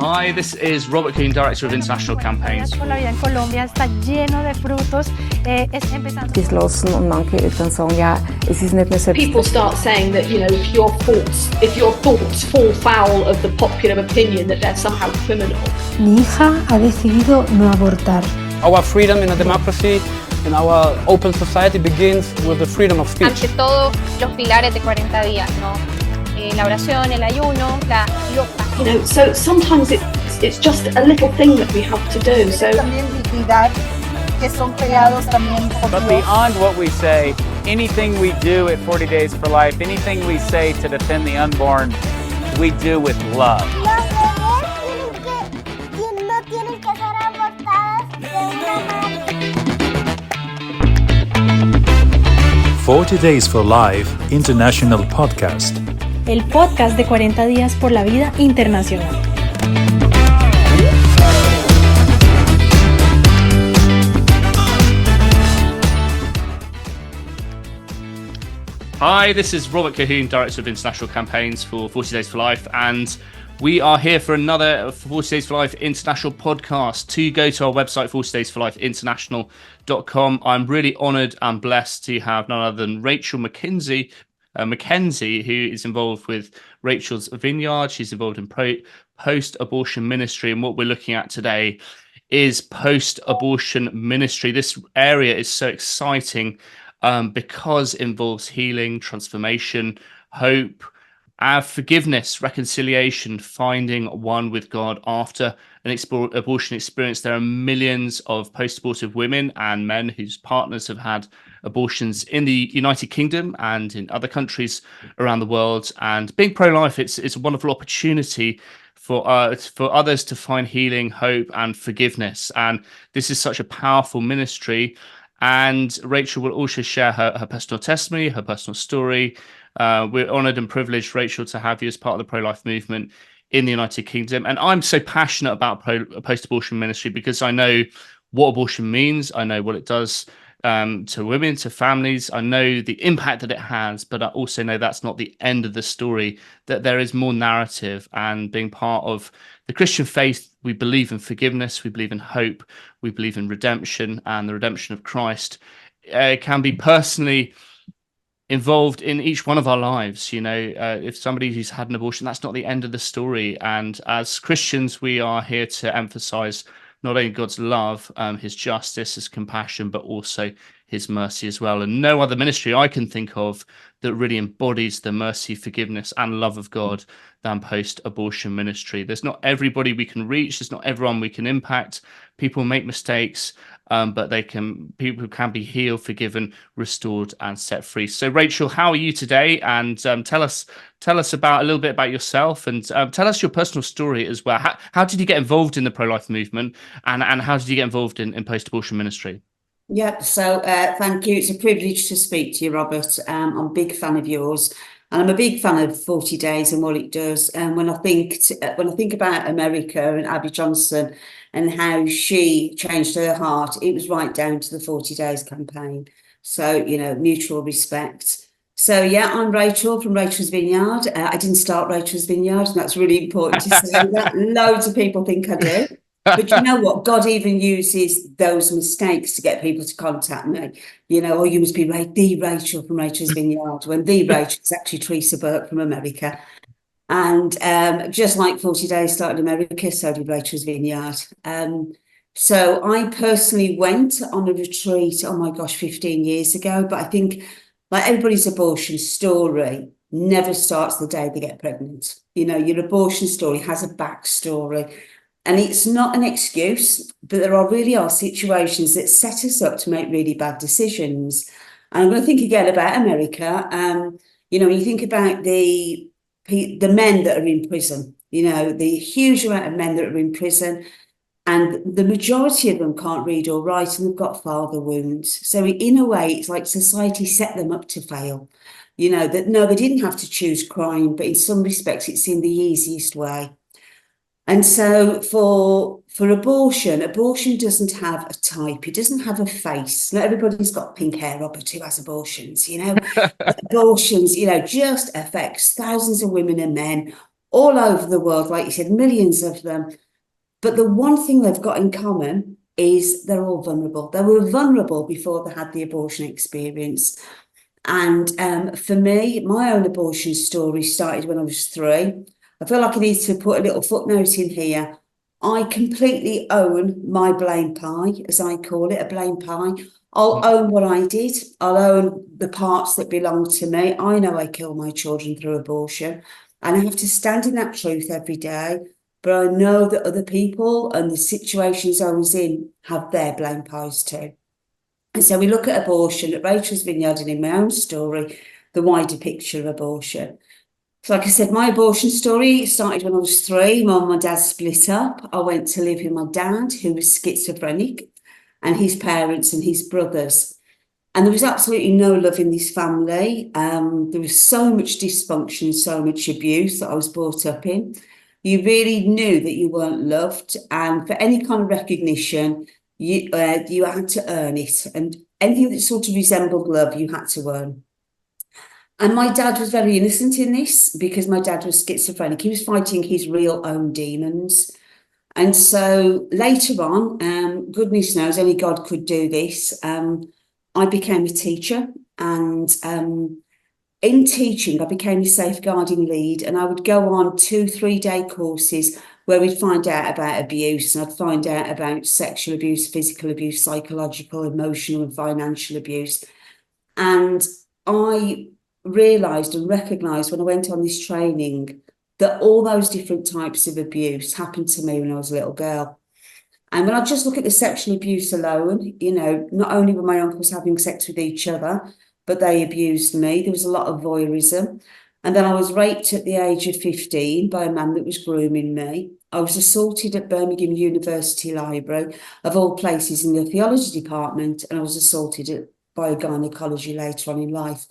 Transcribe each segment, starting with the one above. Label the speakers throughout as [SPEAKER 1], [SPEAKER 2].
[SPEAKER 1] Hi, this is Robert Colquhoun, Director of International Campaigns.
[SPEAKER 2] Por la vida en Colombia está lleno de frutos.
[SPEAKER 3] Geschlossen und manche dann sagen, ja, es ist nicht mehr so.
[SPEAKER 4] People start saying that, if your thoughts fall foul of the popular opinion, that they're somehow criminal.
[SPEAKER 5] Mi hija ha decidido no abortar.
[SPEAKER 6] Our freedom in a democracy, in our open society, begins with the freedom of speech.
[SPEAKER 7] Ante todo, los pilares de 40 días, ¿no? La oración, el ayuno, la loca.
[SPEAKER 4] So sometimes it's just a little thing that we have to do. So
[SPEAKER 8] también dignidad, que son creados también por
[SPEAKER 9] But
[SPEAKER 8] Dios.
[SPEAKER 9] beyond what we say, anything we do at 40 Days for Life, anything we say to defend the unborn, we do with love.
[SPEAKER 10] Los bebés no tienen que ser abortados de una madre.
[SPEAKER 11] 40 Days for Life International Podcast.
[SPEAKER 5] El podcast de 40 días por la vida internacional.
[SPEAKER 1] Hi, this is Robert Colquhoun, Director of International Campaigns for 40 Days for Life, and we are here for another 40 Days for Life International podcast. To go to our website, 40daysforlifeinternational.com. I'm really honoured and blessed to have none other than Rachel Mackenzie, who is involved with Rachel's Vineyard. She's involved in post-abortion ministry, and what we're looking at today is post-abortion ministry. This area is so exciting because it involves healing, transformation, hope, forgiveness, reconciliation, finding one with God after an abortion experience. There are millions of post-abortive women and men whose partners have had abortions in the United Kingdom and in other countries around the world. And being pro-life, it's a wonderful opportunity for others to find healing, hope, and forgiveness. And this is such a powerful ministry. And Rachel will also share her personal testimony, her personal story. We're honoured and privileged, Rachel, to have you as part of the pro-life movement in the United Kingdom. And I'm so passionate about post-abortion ministry because I know what abortion means. I know what it does to women, to families. I know the impact that it has, but I also know that's not the end of the story, that there is more narrative. And being part of the Christian faith, we believe in forgiveness, we believe in hope, we believe in redemption and the redemption of Christ. Can be personally involved in each one of our lives. If somebody who's had an abortion, that's not the end of the story. And as Christians, we are here to emphasize not only God's love, his justice, his compassion, but also his mercy as well. And no other ministry I can think of that really embodies the mercy, forgiveness, and love of God than post-abortion ministry. There's not everybody we can reach. There's not everyone we can impact. People make mistakes, but people can be healed, forgiven, restored, and set free. So, Rachel, how are you today? And tell us a little bit about yourself, and tell us your personal story as well. How did you get involved in the pro-life movement, and how did you get involved in post-abortion ministry?
[SPEAKER 12] Yeah, so thank you. It's a privilege to speak to you, Robert. I'm a big fan of yours, and I'm a big fan of 40 Days and what it does. And when I think about America and Abby Johnson and how she changed her heart, it was right down to the 40 Days campaign. So, mutual respect. So, yeah, I'm Rachel from Rachel's Vineyard. I didn't start Rachel's Vineyard, and that's really important to say that. Loads of people think I do. But you know what? God even uses those mistakes to get people to contact me. Oh, you must be the Rachel from Rachel's Vineyard, when the Rachel is actually Teresa Burke from America. And just like 40 Days started in America, so did Rachel's Vineyard. So I personally went on a retreat, 15 years ago. But I think, like everybody's abortion story, never starts the day they get pregnant. Your abortion story has a backstory. And it's not an excuse, but there really are situations that set us up to make really bad decisions. And I'm going to think again about America. When you think about the men that are in prison, the huge amount of men that are in prison, and the majority of them can't read or write, and they've got father wounds. So in a way, it's like society set them up to fail. They didn't have to choose crime, but in some respects, it's in the easiest way. And so for abortion doesn't have a type. It doesn't have a face. Not everybody's got pink hair, Robert, who has abortions, Abortions, just affects thousands of women and men all over the world, like you said, millions of them. But the one thing they've got in common is they're all vulnerable. They were vulnerable before they had the abortion experience. And for me, my own abortion story started when I was 3. I feel like I need to put a little footnote in here. I completely own my blame pie, as I call it, a blame pie. I'll own what I did. I'll own the parts that belong to me. I know I killed my children through abortion, and I have to stand in that truth every day. But I know that other people and the situations I was in have their blame pies too. And so we look at abortion at Rachel's Vineyard and in my own story, the wider picture of abortion. So like I said, my abortion story started when I was 3. Mum and my dad split up. I went to live with my dad, who was schizophrenic, and his parents and his brothers. And there was absolutely no love in this family. There was so much dysfunction, so much abuse that I was brought up in. You really knew that you weren't loved. And for any kind of recognition, you had to earn it. And anything that sort of resembled love, you had to earn. And my dad was very innocent in this because my dad was schizophrenic. He was fighting his real own demons. And so later on, goodness knows, only God could do this. I became a teacher, and in teaching, I became a safeguarding lead, and I would go on 2-3 day courses where we'd find out about abuse, and I'd find out about sexual abuse, physical abuse, psychological, emotional and financial abuse. And I realised and recognised when I went on this training that all those different types of abuse happened to me when I was a little girl. And when I just look at the sexual abuse alone, you know, not only were my uncles having sex with each other, but they abused me. There was a lot of voyeurism. And then I was raped at the age of 15 by a man that was grooming me. I was assaulted at Birmingham University Library, of all places, in the theology department, and I was assaulted by a gynecology later on in life.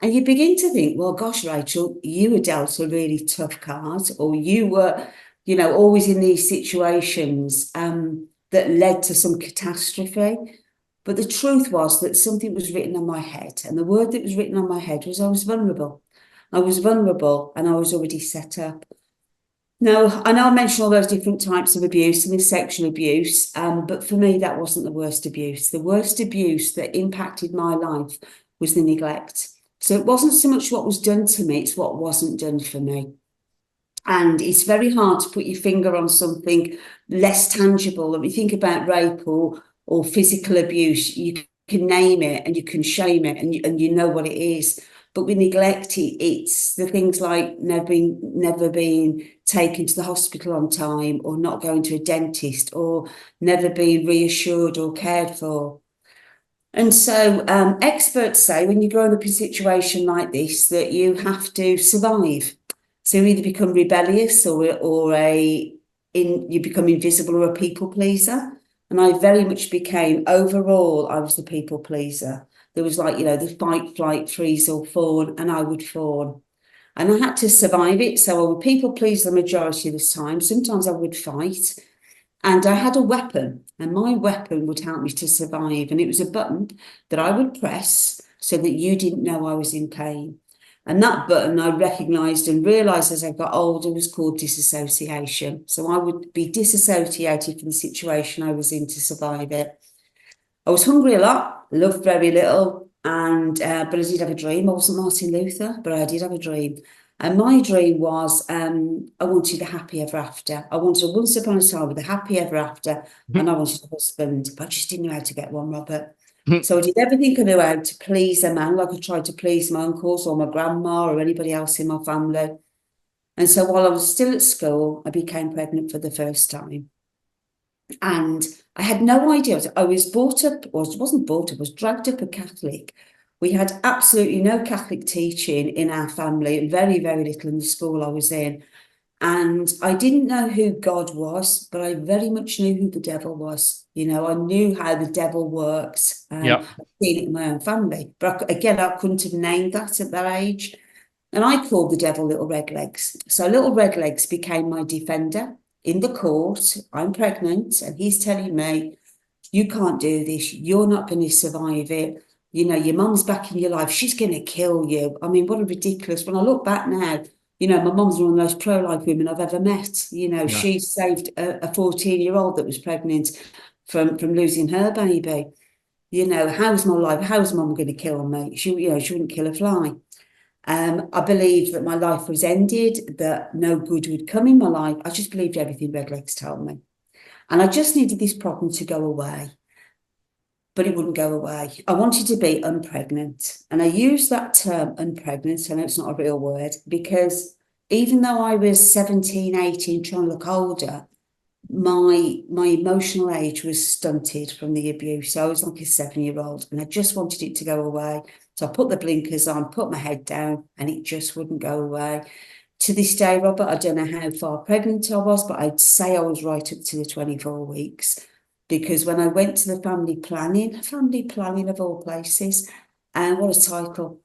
[SPEAKER 12] And you begin to think, well, gosh, Rachel, you were dealt a really tough card, or you were, you know, always in these situations that led to some catastrophe. But the truth was that something was written on my head, and the word that was written on my head was I was vulnerable. I was vulnerable, and I was already set up. Now, I know I mentioned all those different types of abuse and the sexual abuse, but for me, that wasn't the worst abuse. The worst abuse that impacted my life was the neglect. So it wasn't so much what was done to me, it's what wasn't done for me. And it's very hard to put your finger on something less tangible. When you think about rape or physical abuse, you can name it and you can shame it and you know what it is. But with neglect, it's the things like never being taken to the hospital on time, or not going to a dentist, or never being reassured or cared for. And so experts say when you're growing up in a situation like this that you have to survive. So you either become rebellious or you become invisible or a people pleaser. And I very much became, overall, I was the people pleaser. There was like, you know, the fight, flight, freeze or fawn, and I would fawn. And I had to survive it. So I would people please the majority of the time. Sometimes I would fight. And I had a weapon, and my weapon would help me to survive. And it was a button that I would press so that you didn't know I was in pain. And that button I recognised and realised as I got older was called disassociation. So I would be disassociated from the situation I was in to survive it. I was hungry a lot, loved very little, and but I did have a dream. I wasn't Martin Luther, but I did have a dream. And my dream was I wanted a happy ever after. I wanted a once upon a time with a happy ever after, and I wanted a husband, but I just didn't know how to get one, Robert. So I did everything I knew how to please a man, like I tried to please my uncles or my grandma or anybody else in my family. And so while I was still at school, I became pregnant for the first time. And I had no idea. I was brought up, or wasn't brought up, I was dragged up a Catholic. We had absolutely no Catholic teaching in our family, and very, very little in the school I was in. And I didn't know who God was, but I very much knew who the devil was. You know, I knew how the devil works. I've seen it in my own family. But I couldn't have named that at that age. And I called the devil Little Red Legs. So Little Red Legs became my defender in the court. I'm pregnant, and he's telling me, you can't do this. You're not going to survive it. You know, your mum's back in your life. She's going to kill you. I mean, what a ridiculous. When I look back now, You know, my mum's one of the most pro-life women I've ever met. You know,
[SPEAKER 1] Yeah.
[SPEAKER 12] she saved a 14-year-old that was pregnant from losing her baby. You know, how's my life? How's mum going to kill me? She wouldn't kill a fly. I believed that my life was ended, that no good would come in my life. I just believed everything Redlegs told me. And I just needed this problem to go away. But it wouldn't go away. I wanted to be unpregnant. And I use that term unpregnant, I know it's not a real word, because even though I was 17, 18, trying to look older, my emotional age was stunted from the abuse. So I was like a 7-year-old and I just wanted it to go away. So I put the blinkers on, put my head down, and it just wouldn't go away. To this day, Robert, I don't know how far pregnant I was, but I'd say I was right up to the 24 weeks. Because when I went to the family planning of all places, and what a title,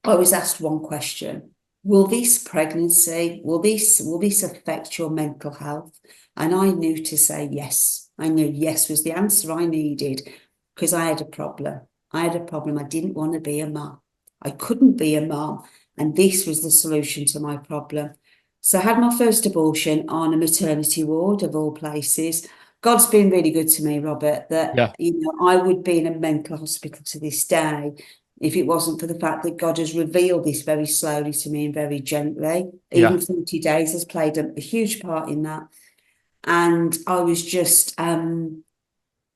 [SPEAKER 12] I was asked one question: will this pregnancy, will this affect your mental health? And I knew to say yes. I knew yes was the answer I needed, because I had a problem. I didn't want to be a mum. I couldn't be a mum, and this was the solution to my problem. So I had my first abortion on a maternity ward of all places. God's been really good to me, Robert, that, you know, I would be in a mental hospital to this day if it wasn't for the fact that God has revealed this very slowly to me and very gently. Even 40 days has played a huge part in that. And I was just on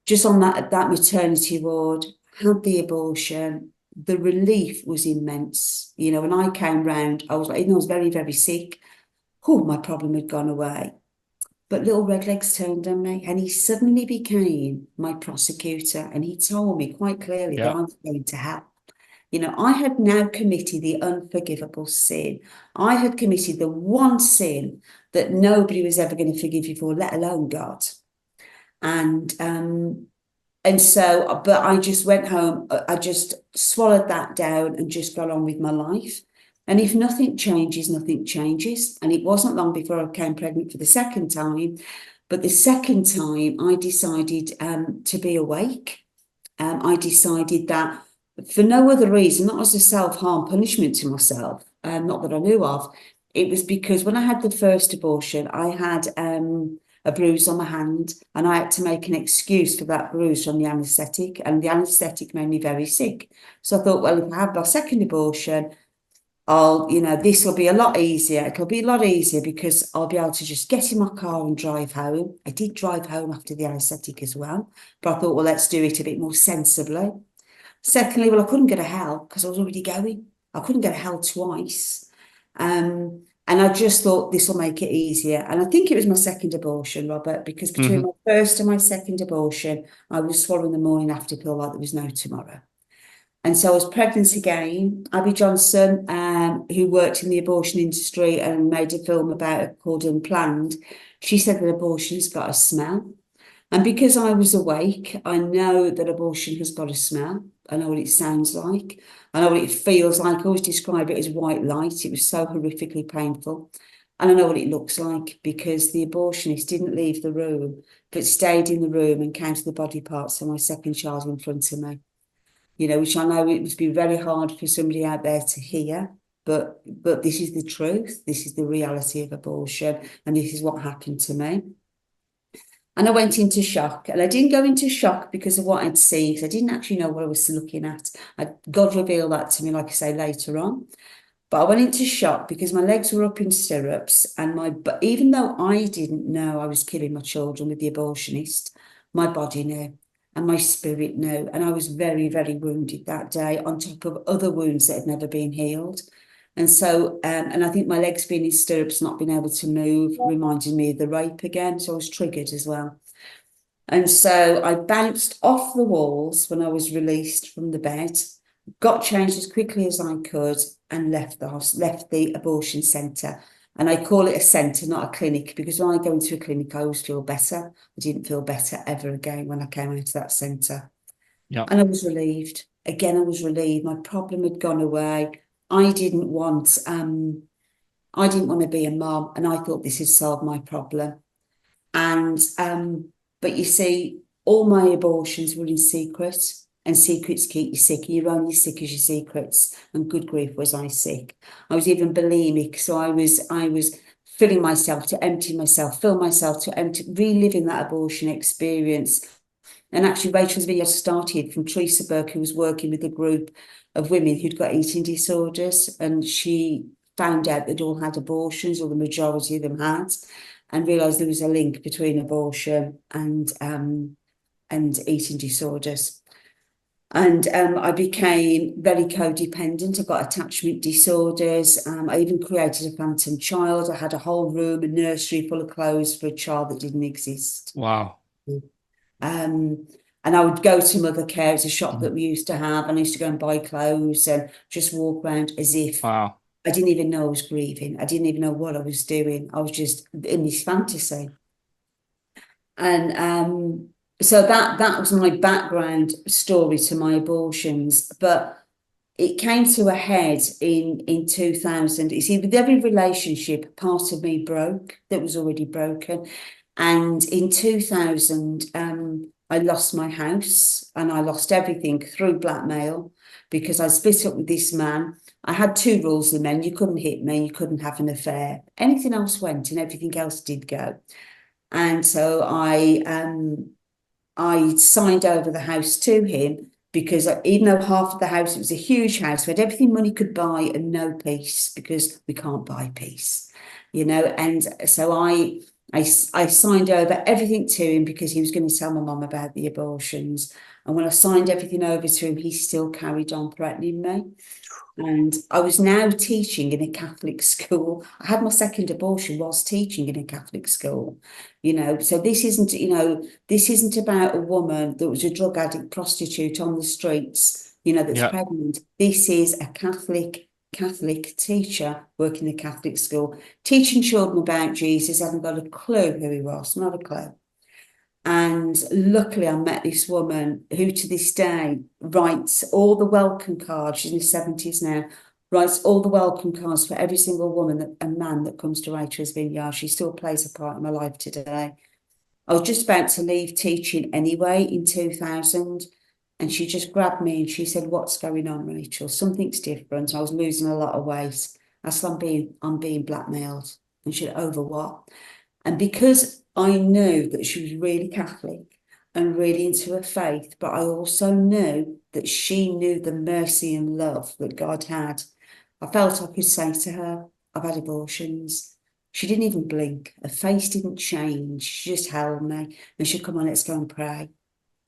[SPEAKER 12] that maternity ward, had the abortion. The relief was immense. You know, when I came round, I was like, even though I was very, very sick, my problem had gone away. But little Redlegs turned on me and he suddenly became my prosecutor, and he told me quite clearly that I was going to hell. You know, I had now committed the unforgivable sin. I had committed the one sin that nobody was ever going to forgive you for, let alone God. And so, but I just went home, I just swallowed that down and just got on with my life. And if nothing changes, nothing changes. And it wasn't long before I became pregnant for the second time. But the second time, I decided to be awake. I decided that for no other reason, not as a self-harm punishment to myself, not that I knew of. It was because when I had the first abortion, I had a bruise on my hand, and I had to make an excuse for that bruise from the anaesthetic, and the anaesthetic made me very sick. So I thought, well, if I have my second abortion, this will be a lot easier. It'll be a lot easier because I'll be able to just get in my car and drive home. I did drive home after the anaesthetic as well, but I thought, well, let's do it a bit more sensibly. Secondly, well, I couldn't go to hell because I was already going. I couldn't go to hell twice. And I just thought this will make it easier. And I think it was my second abortion, Robert, because between my first and my second abortion, I was swallowing the morning after pill like there was no tomorrow. And so I was pregnant again. Abby Johnson, who worked in the abortion industry and made a film about it called Unplanned, she said that abortion's got a smell. And because I was awake, I know that abortion has got a smell. I know what it sounds like. I know what it feels like. I always describe it as white light. It was so horrifically painful. And I know what it looks like because the abortionist didn't leave the room, but stayed in the room and counted the body parts of my second child in front of me. You know, which I know it must be very hard for somebody out there to hear, but this is the truth. This is the reality of abortion, and this is what happened to me. And I went into shock, and I didn't go into shock because of what I'd seen, because I didn't actually know what I was looking at. God revealed that to me, like I say, later on. But I went into shock because my legs were up in stirrups, and even though I didn't know I was killing my children with the abortionist, my body knew. And my spirit knew, and I was very, very wounded that day, on top of other wounds that had never been healed. And so, and I think my legs being in stirrups, not being able to move, reminded me of the rape again. So I was triggered as well. And so I bounced off the walls when I was released from the bed, got changed as quickly as I could, and left the abortion centre. And I call it a centre, not a clinic, because when I go into a clinic, I always feel better. I didn't feel better ever again when I came out of that centre.
[SPEAKER 1] Yeah.
[SPEAKER 12] And I was relieved. Again, I was relieved. My problem had gone away. I didn't want to be a mum, and I thought this had solved my problem. And but you see, all my abortions were in secret. and secrets keep you sick. You're only sick as your secrets. And good grief, was I sick. I was even bulimic, so I was filling myself to empty myself, fill myself to empty, reliving that abortion experience. And actually, Rachel's Vineyard started from Teresa Burke, who was working with a group of women who'd got eating disorders, and she found out they'd all had abortions, or the majority of them had, and realised there was a link between abortion and eating disorders. And I became very codependent. I got attachment disorders. I even created a phantom child. I had a whole room, a nursery full of clothes for a child that didn't exist.
[SPEAKER 1] Wow.
[SPEAKER 12] And I would go to Mother Care, it's a shop that we used to have, and I used to go and buy clothes and just walk around as if I didn't even know I was grieving. I didn't even know what I was doing. I was just in this fantasy. And so that was my background story to my abortions. But it came to a head in 2000. You see, with every relationship, part of me broke that was already broken. And in 2000, I lost my house and I lost everything through blackmail because I split up with this man. I had two rules with men: you couldn't hit me, you couldn't have an affair. Anything else went, and everything else did go. And so I signed over the house to him because even though half of the house, it was a huge house, we had everything money could buy and no peace, because we can't buy peace, you know. And so I signed over everything to him because he was going to tell my mum about the abortions. And when I signed everything over to him, he still carried on threatening me. And I was now teaching in a Catholic school. I had my second abortion whilst teaching in a Catholic school, you know. So this isn't, you know, this isn't about a woman that was a drug addict, prostitute on the streets, you know, that's pregnant. This is a Catholic teacher working in a Catholic school, teaching children about Jesus, haven't got a clue who he was, not a clue. And luckily I met this woman who to this day writes all the welcome cards. She's in her 70s now, writes all the welcome cards for every single woman and man that comes to Rachel's Vineyard. She still plays a part in my life today. I was just about to leave teaching anyway in 2000, and she just grabbed me and she said, "What's going on, Rachel? Something's different." I was losing a lot of weight. I said, I'm being blackmailed. And she said, "Over what?" And because I knew that she was really Catholic and really into her faith, but I also knew that she knew the mercy and love that God had, I felt I could say to her, "I've had abortions." She didn't even blink. Her face didn't change. She just held me and she said, "Come on, let's go and pray."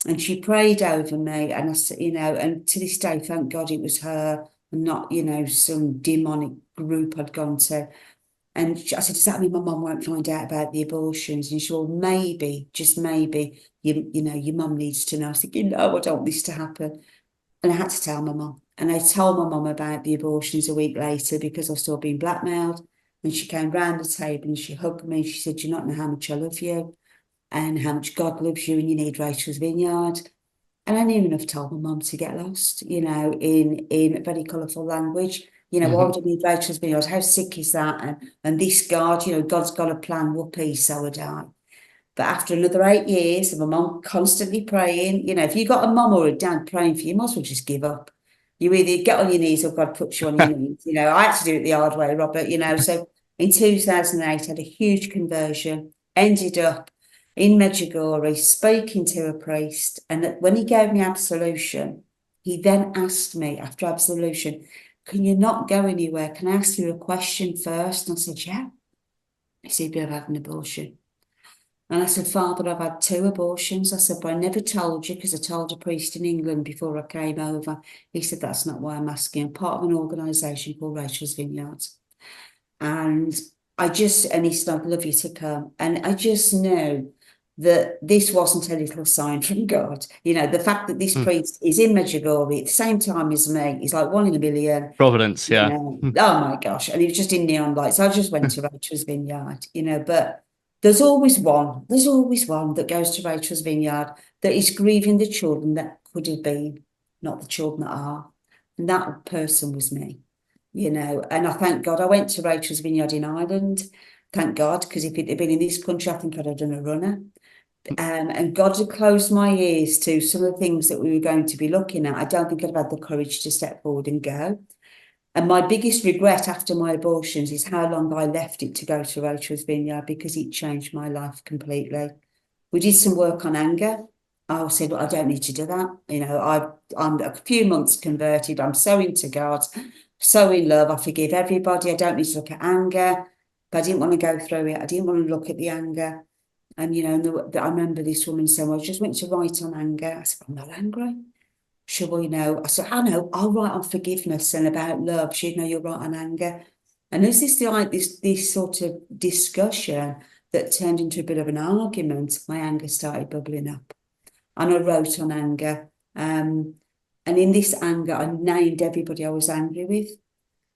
[SPEAKER 12] And she prayed over me, and I said, you know, and to this day, thank God it was her and not, you know, some demonic group I'd gone to. And I said, "Does that mean my mum won't find out about the abortions?" And she said, "Well, maybe, just maybe, you know, your mum needs to know." I said, "You know, I don't want this to happen." And I had to tell my mum. And I told my mum about the abortions a week later because I was still being blackmailed. And she came round the table and she hugged me. She said, "You not know how much I love you and how much God loves you, and you need Rachel's Vineyard." And I near enough told my mum to get lost, you know, in very colourful language. You know, why would I need Rachel's Vineyard? How sick is that? And this God, you know, God's got a plan, whoopee, so would I. But after another 8 years of my mum constantly praying, you know, if you got a mum or a dad praying for you, you might as well just give up. You either get on your knees or God puts you on your knees. You know, I had to do it the hard way, Robert, you know. So in 2008, I had a huge conversion, ended up in Medjugorje, speaking to a priest. And when he gave me absolution, he then asked me after absolution, "Can you not go anywhere? Can I ask you a question first?" And I said, "Yeah." He said, "I've had an abortion." And I said, "Father, I've had 2 abortions." I said, "But I never told you because I told a priest in England before I came over." He said, "That's not why I'm asking. I'm part of an organisation called Rachel's Vineyard." And he said, "I'd love you to come." And I just knew that this wasn't a little sign from God. You know, the fact that this priest is in Medjugorje at the same time as me, he's like 1 in a million.
[SPEAKER 1] Providence, yeah.
[SPEAKER 12] You know, oh my gosh. And he was just in neon lights. I just went to Rachel's Vineyard, you know, but there's always one that goes to Rachel's Vineyard that is grieving the children that could have been, not the children that are. And that person was me, you know. And I thank God I went to Rachel's Vineyard in Ireland. Thank God, because if it had been in this country, I think I'd have done a runner. And God had closed my ears to some of the things that we were going to be looking at. I don't think I'd had the courage to step forward and go. And my biggest regret after my abortions is how long I left it to go to Rachel's Vineyard, because it changed my life completely. We did some work on anger. I said, well, I don't need to do that. You know, I'm a few months converted. I'm so into God, so in love. I forgive everybody. I don't need to look at anger. But I didn't want to go through it. I didn't want to look at the anger. And, you know, I remember this woman saying, well, I just went to write on anger. I said, I'm not angry. She, well, you know, I said, I know, I'll write on forgiveness and about love. She'd know, you'll write on anger. And there's this sort of discussion that turned into a bit of an argument. My anger started bubbling up. And I wrote on anger. And in this anger, I named everybody I was angry with.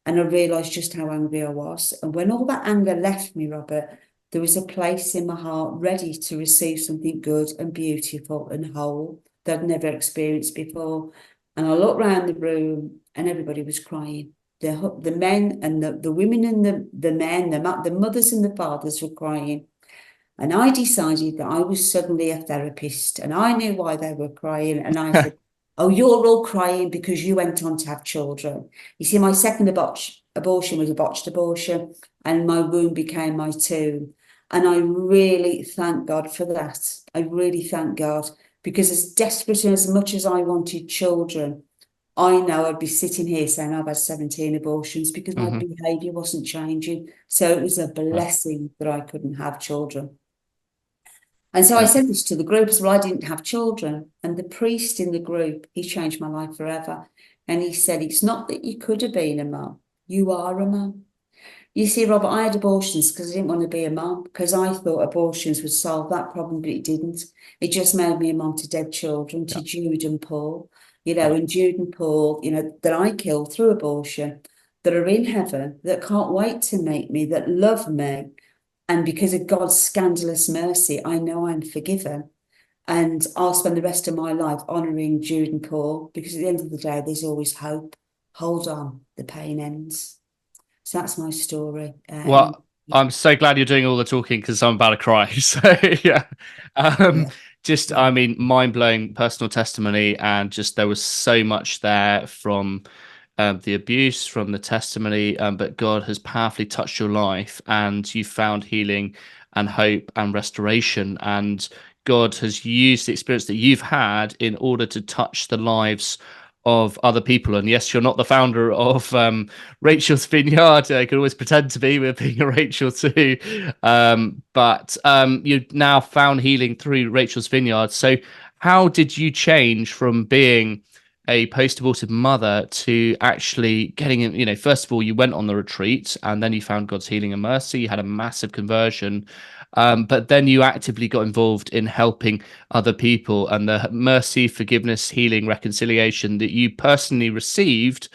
[SPEAKER 12] And I realised just how angry I was. And when all that anger left me, Robert, there was a place in my heart ready to receive something good and beautiful and whole that I'd never experienced before. And I looked around the room and everybody was crying. The men and the women and the men, the mothers and the fathers were crying. And I decided that I was suddenly a therapist, and I knew why they were crying. And I said, oh, you're all crying because you went on to have children. You see, my second abortion was a botched abortion, and my womb became my tomb. And I really thank God for that. I really thank God, because as desperate and as much as I wanted children, I know I'd be sitting here saying I've had 17 abortions because my behaviour wasn't changing. So it was a blessing that I couldn't have children. And so I said this to the group as well, I didn't have children. And the priest in the group, he changed my life forever. And he said, it's not that you could have been a mum, you are a mum. You see, Robert, I had abortions because I didn't want to be a mum, because I thought abortions would solve that problem, but it didn't. It just made me a mum to dead children, to Jude and Paul, you know, and Jude and Paul, you know, that I killed through abortion, that are in heaven, that can't wait to meet me, that love me. And because of God's scandalous mercy, I know I'm forgiven. And I'll spend the rest of my life honouring Jude and Paul, because at the end of the day, there's always hope. Hold on, the pain ends. So that's my story.
[SPEAKER 1] Well, I'm so glad you're doing all the talking, because I'm about to cry. So, yeah. I mean, mind-blowing personal testimony. And just there was so much there from the abuse, from the testimony, but God has powerfully touched your life, and you found healing and hope and restoration. And God has used the experience that you've had in order to touch the lives of other people. And yes, you're not the founder of Rachel's Vineyard. I could always pretend to be with being a Rachel too. But you've now found healing through Rachel's Vineyard. So how did you change from being a post-abortive mother to actually getting in? You know, first of all, you went on the retreat, and then you found God's healing and mercy. You had a massive conversion. But then you actively got involved in helping other people, and the mercy, forgiveness, healing, reconciliation that you personally received,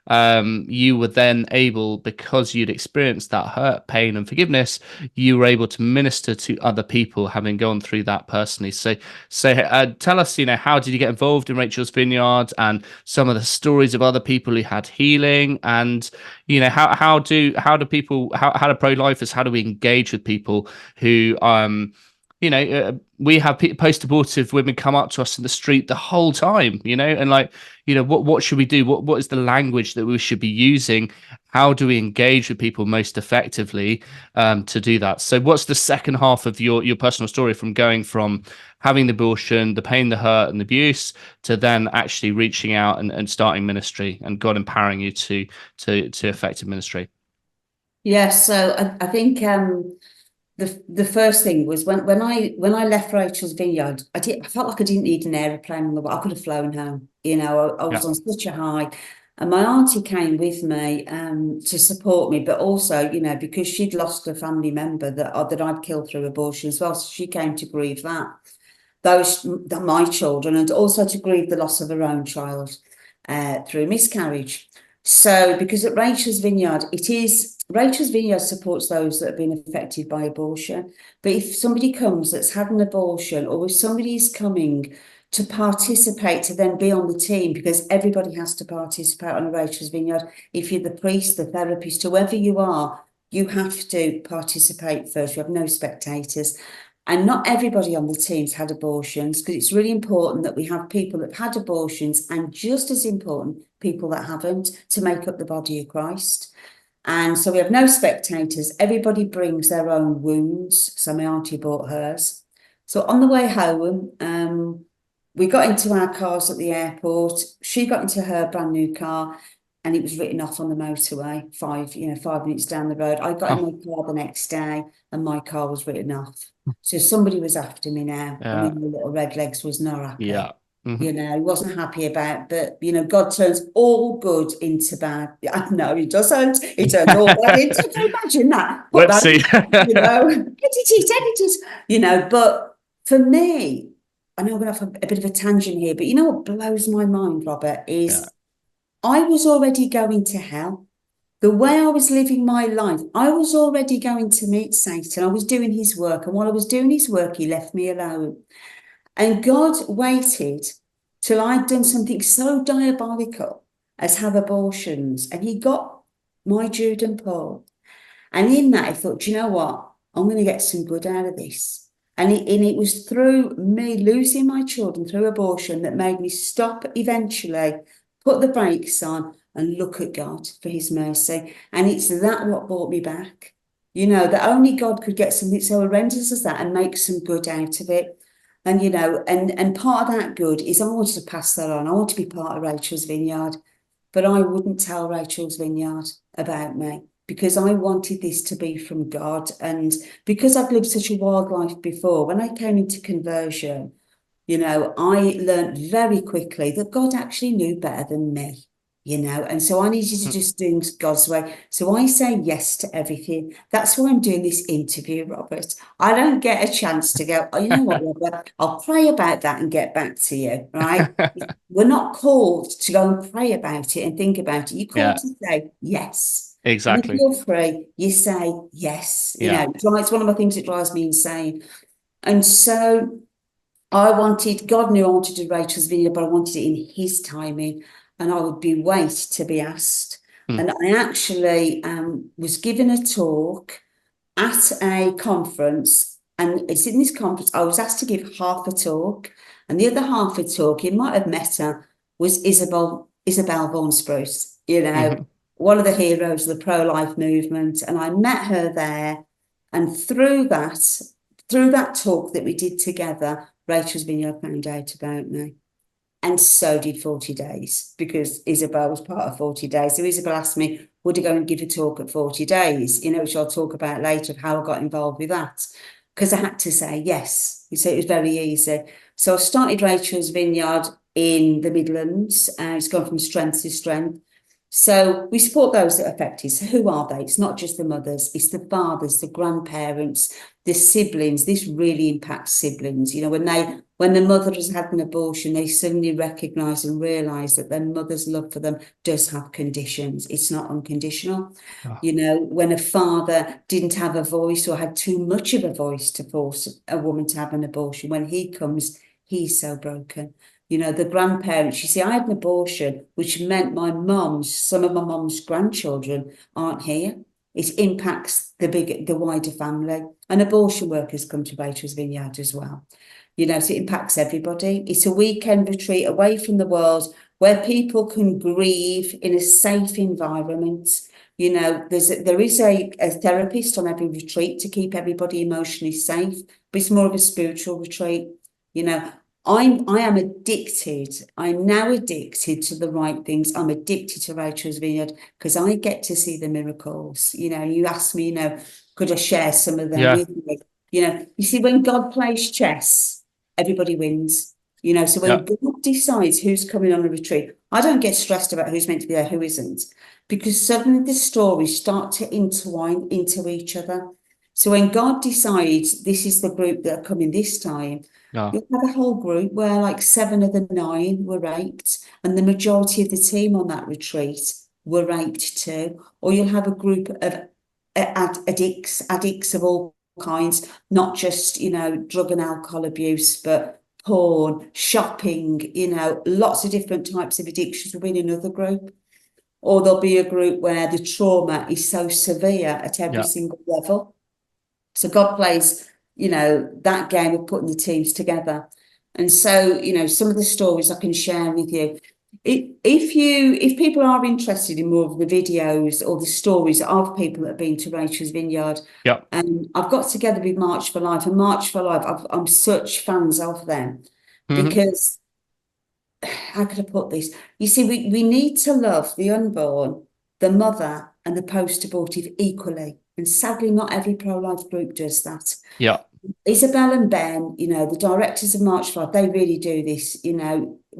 [SPEAKER 1] you were then able, because you'd experienced that hurt, pain and forgiveness, you were able to minister to other people having gone through that personally. So tell us, you know, how did you get involved in Rachel's Vineyard, and some of the stories of other people who had healing, and, you know, how do pro-lifers, how do we engage with people who, you know, we have post-abortive women come up to us in the street the whole time, you know, and like, you know, what should we do? What is the language that we should be using? How do we engage with people most effectively to do that? So what's the second half of your personal story, from going from having the abortion, the pain, the hurt and the abuse, to then actually reaching out and starting ministry, and God empowering you to effective ministry?
[SPEAKER 12] Yeah, so I think the first thing was when I left Rachel's Vineyard, I felt like I didn't need an aeroplane on the way. I could have flown home. You know, I was on such a high. And my auntie came with me to support me, but also, you know, because she'd lost a family member that I'd killed through abortion as well. So she came to grieve my children, and also to grieve the loss of her own child through miscarriage. So because at Rachel's Vineyard, Rachel's Vineyard supports those that have been affected by abortion. But if somebody comes that's had an abortion, or if somebody's coming to participate, to then be on the team, because everybody has to participate on a Rachel's Vineyard. If you're the priest, the therapist, whoever you are, you have to participate first. You have no spectators. And not everybody on the team's had abortions, because it's really important that we have people that have had abortions, and just as important, people that haven't, to make up the body of Christ. And so we have no spectators. Everybody brings their own wounds. So my auntie brought hers. So on the way home, we got into our cars at the airport. She got into her brand new car, and it was written off on the motorway, 5 minutes down the road. I got in my car the next day, and my car was written off. So somebody was after me now.
[SPEAKER 1] Yeah.
[SPEAKER 12] I mean, the little red legs was not happy.
[SPEAKER 1] Yeah. Mm-hmm.
[SPEAKER 12] You know, he wasn't happy about, but you know, God turns all good into bad. No, he doesn't. He turns all bad into. Can you imagine that?
[SPEAKER 1] Let's see.
[SPEAKER 12] You know, edit it. You know, but for me, I know I'm going to have a bit of a tangent here, but you know what blows my mind, Robert, is I was already going to hell. The way I was living my life, I was already going to meet Satan. I was doing his work, and while I was doing his work, he left me alone. And God waited till I'd done something so diabolical as have abortions. And he got my Jude and Paul. And in that, I thought, do you know what? I'm going to get some good out of this. And it was through me losing my children through abortion that made me stop eventually, put the brakes on, and look at God for his mercy. And it's that what brought me back. You know, that only God could get something so horrendous as that and make some good out of it. And, you know, and part of that good is I wanted to pass that on. I want to be part of Rachel's Vineyard, but I wouldn't tell Rachel's Vineyard about me because I wanted this to be from God. And because I've lived such a wild life before, when I came into conversion, you know, I learned very quickly that God actually knew better than me. You know, and so I needed to just do God's way. So I say yes to everything. That's why I'm doing this interview, Robert. I don't get a chance to go, oh, you know what, Robert, I'll pray about that and get back to you, right? We're not called to go and pray about it and think about it. You're called to say yes.
[SPEAKER 1] Exactly.
[SPEAKER 12] And if you're free, you say yes. You know, it's one of my things that drives me insane. And so God knew I wanted to do Rachel's Vineyard, but I wanted it in his timing. And I would wait to be asked. And I actually was given a talk at a conference, and it's in this conference, I was asked to give half a talk, and the other half a talk, you might have met her, was Isabel Vaughan Spruce, you know, one of the heroes of the pro-life movement. And I met her there, and through that talk that we did together, Rachel's Vineyard found out about me. And so did 40 Days, because Isabel was part of 40 Days. So Isabel asked me, would I go and give a talk at 40 Days? You know, which I'll talk about later, of how I got involved with that. Because I had to say yes. So it was very easy. So I started Rachel's Vineyard in the Midlands. It's gone from strength to strength. So we support those that are affected. So who are they? It's not just the mothers, it's the fathers, the grandparents, the siblings. This really impacts siblings. You know, when the mother has had an abortion, they suddenly recognise and realise that their mother's love for them does have conditions. It's not unconditional. You know, when a father didn't have a voice or had too much of a voice to force a woman to have an abortion, when he comes, he's so broken. You know, the grandparents, you see, I had an abortion, which meant some of my mum's grandchildren aren't here. It impacts the wider family. And abortion workers come to Rachel's Vineyard as well. You know, so it impacts everybody. It's a weekend retreat away from the world where people can grieve in a safe environment. You know, there is a therapist on every retreat to keep everybody emotionally safe, but it's more of a spiritual retreat. You know, I am addicted. I'm now addicted to the right things. I'm addicted to Rachel's Vineyard because I get to see the miracles. You know, you asked me, you know, could I share some of them with you? You know, you see, when God plays chess, everybody wins. You know, so when God decides who's coming on a retreat, I don't get stressed about who's meant to be there, who isn't, because suddenly the stories start to intertwine into each other. So when God decides this is the group that are coming this time, you'll have a whole group where like 7 of the 9 were raped, and the majority of the team on that retreat were raped too. Or you'll have a group of addicts of all kinds, not just, you know, drug and alcohol abuse, but porn, shopping, you know, lots of different types of addictions will be in another group. Or there'll be a group where the trauma is so severe at every single level. So God plays that game of putting the teams together. And so, some of the stories I can share with you. If people are interested in more of the videos or the stories of people that have been to Rachel's Vineyard, I've got together with March for Life, and March for Life, I'm such fans of them because, how could I put this? You see, we need to love the unborn, the mother, and the post-abortive equally. And sadly, not every pro-life group does that.
[SPEAKER 1] Yeah.
[SPEAKER 12] Isabel and Ben, the directors of March for Life, they really do this,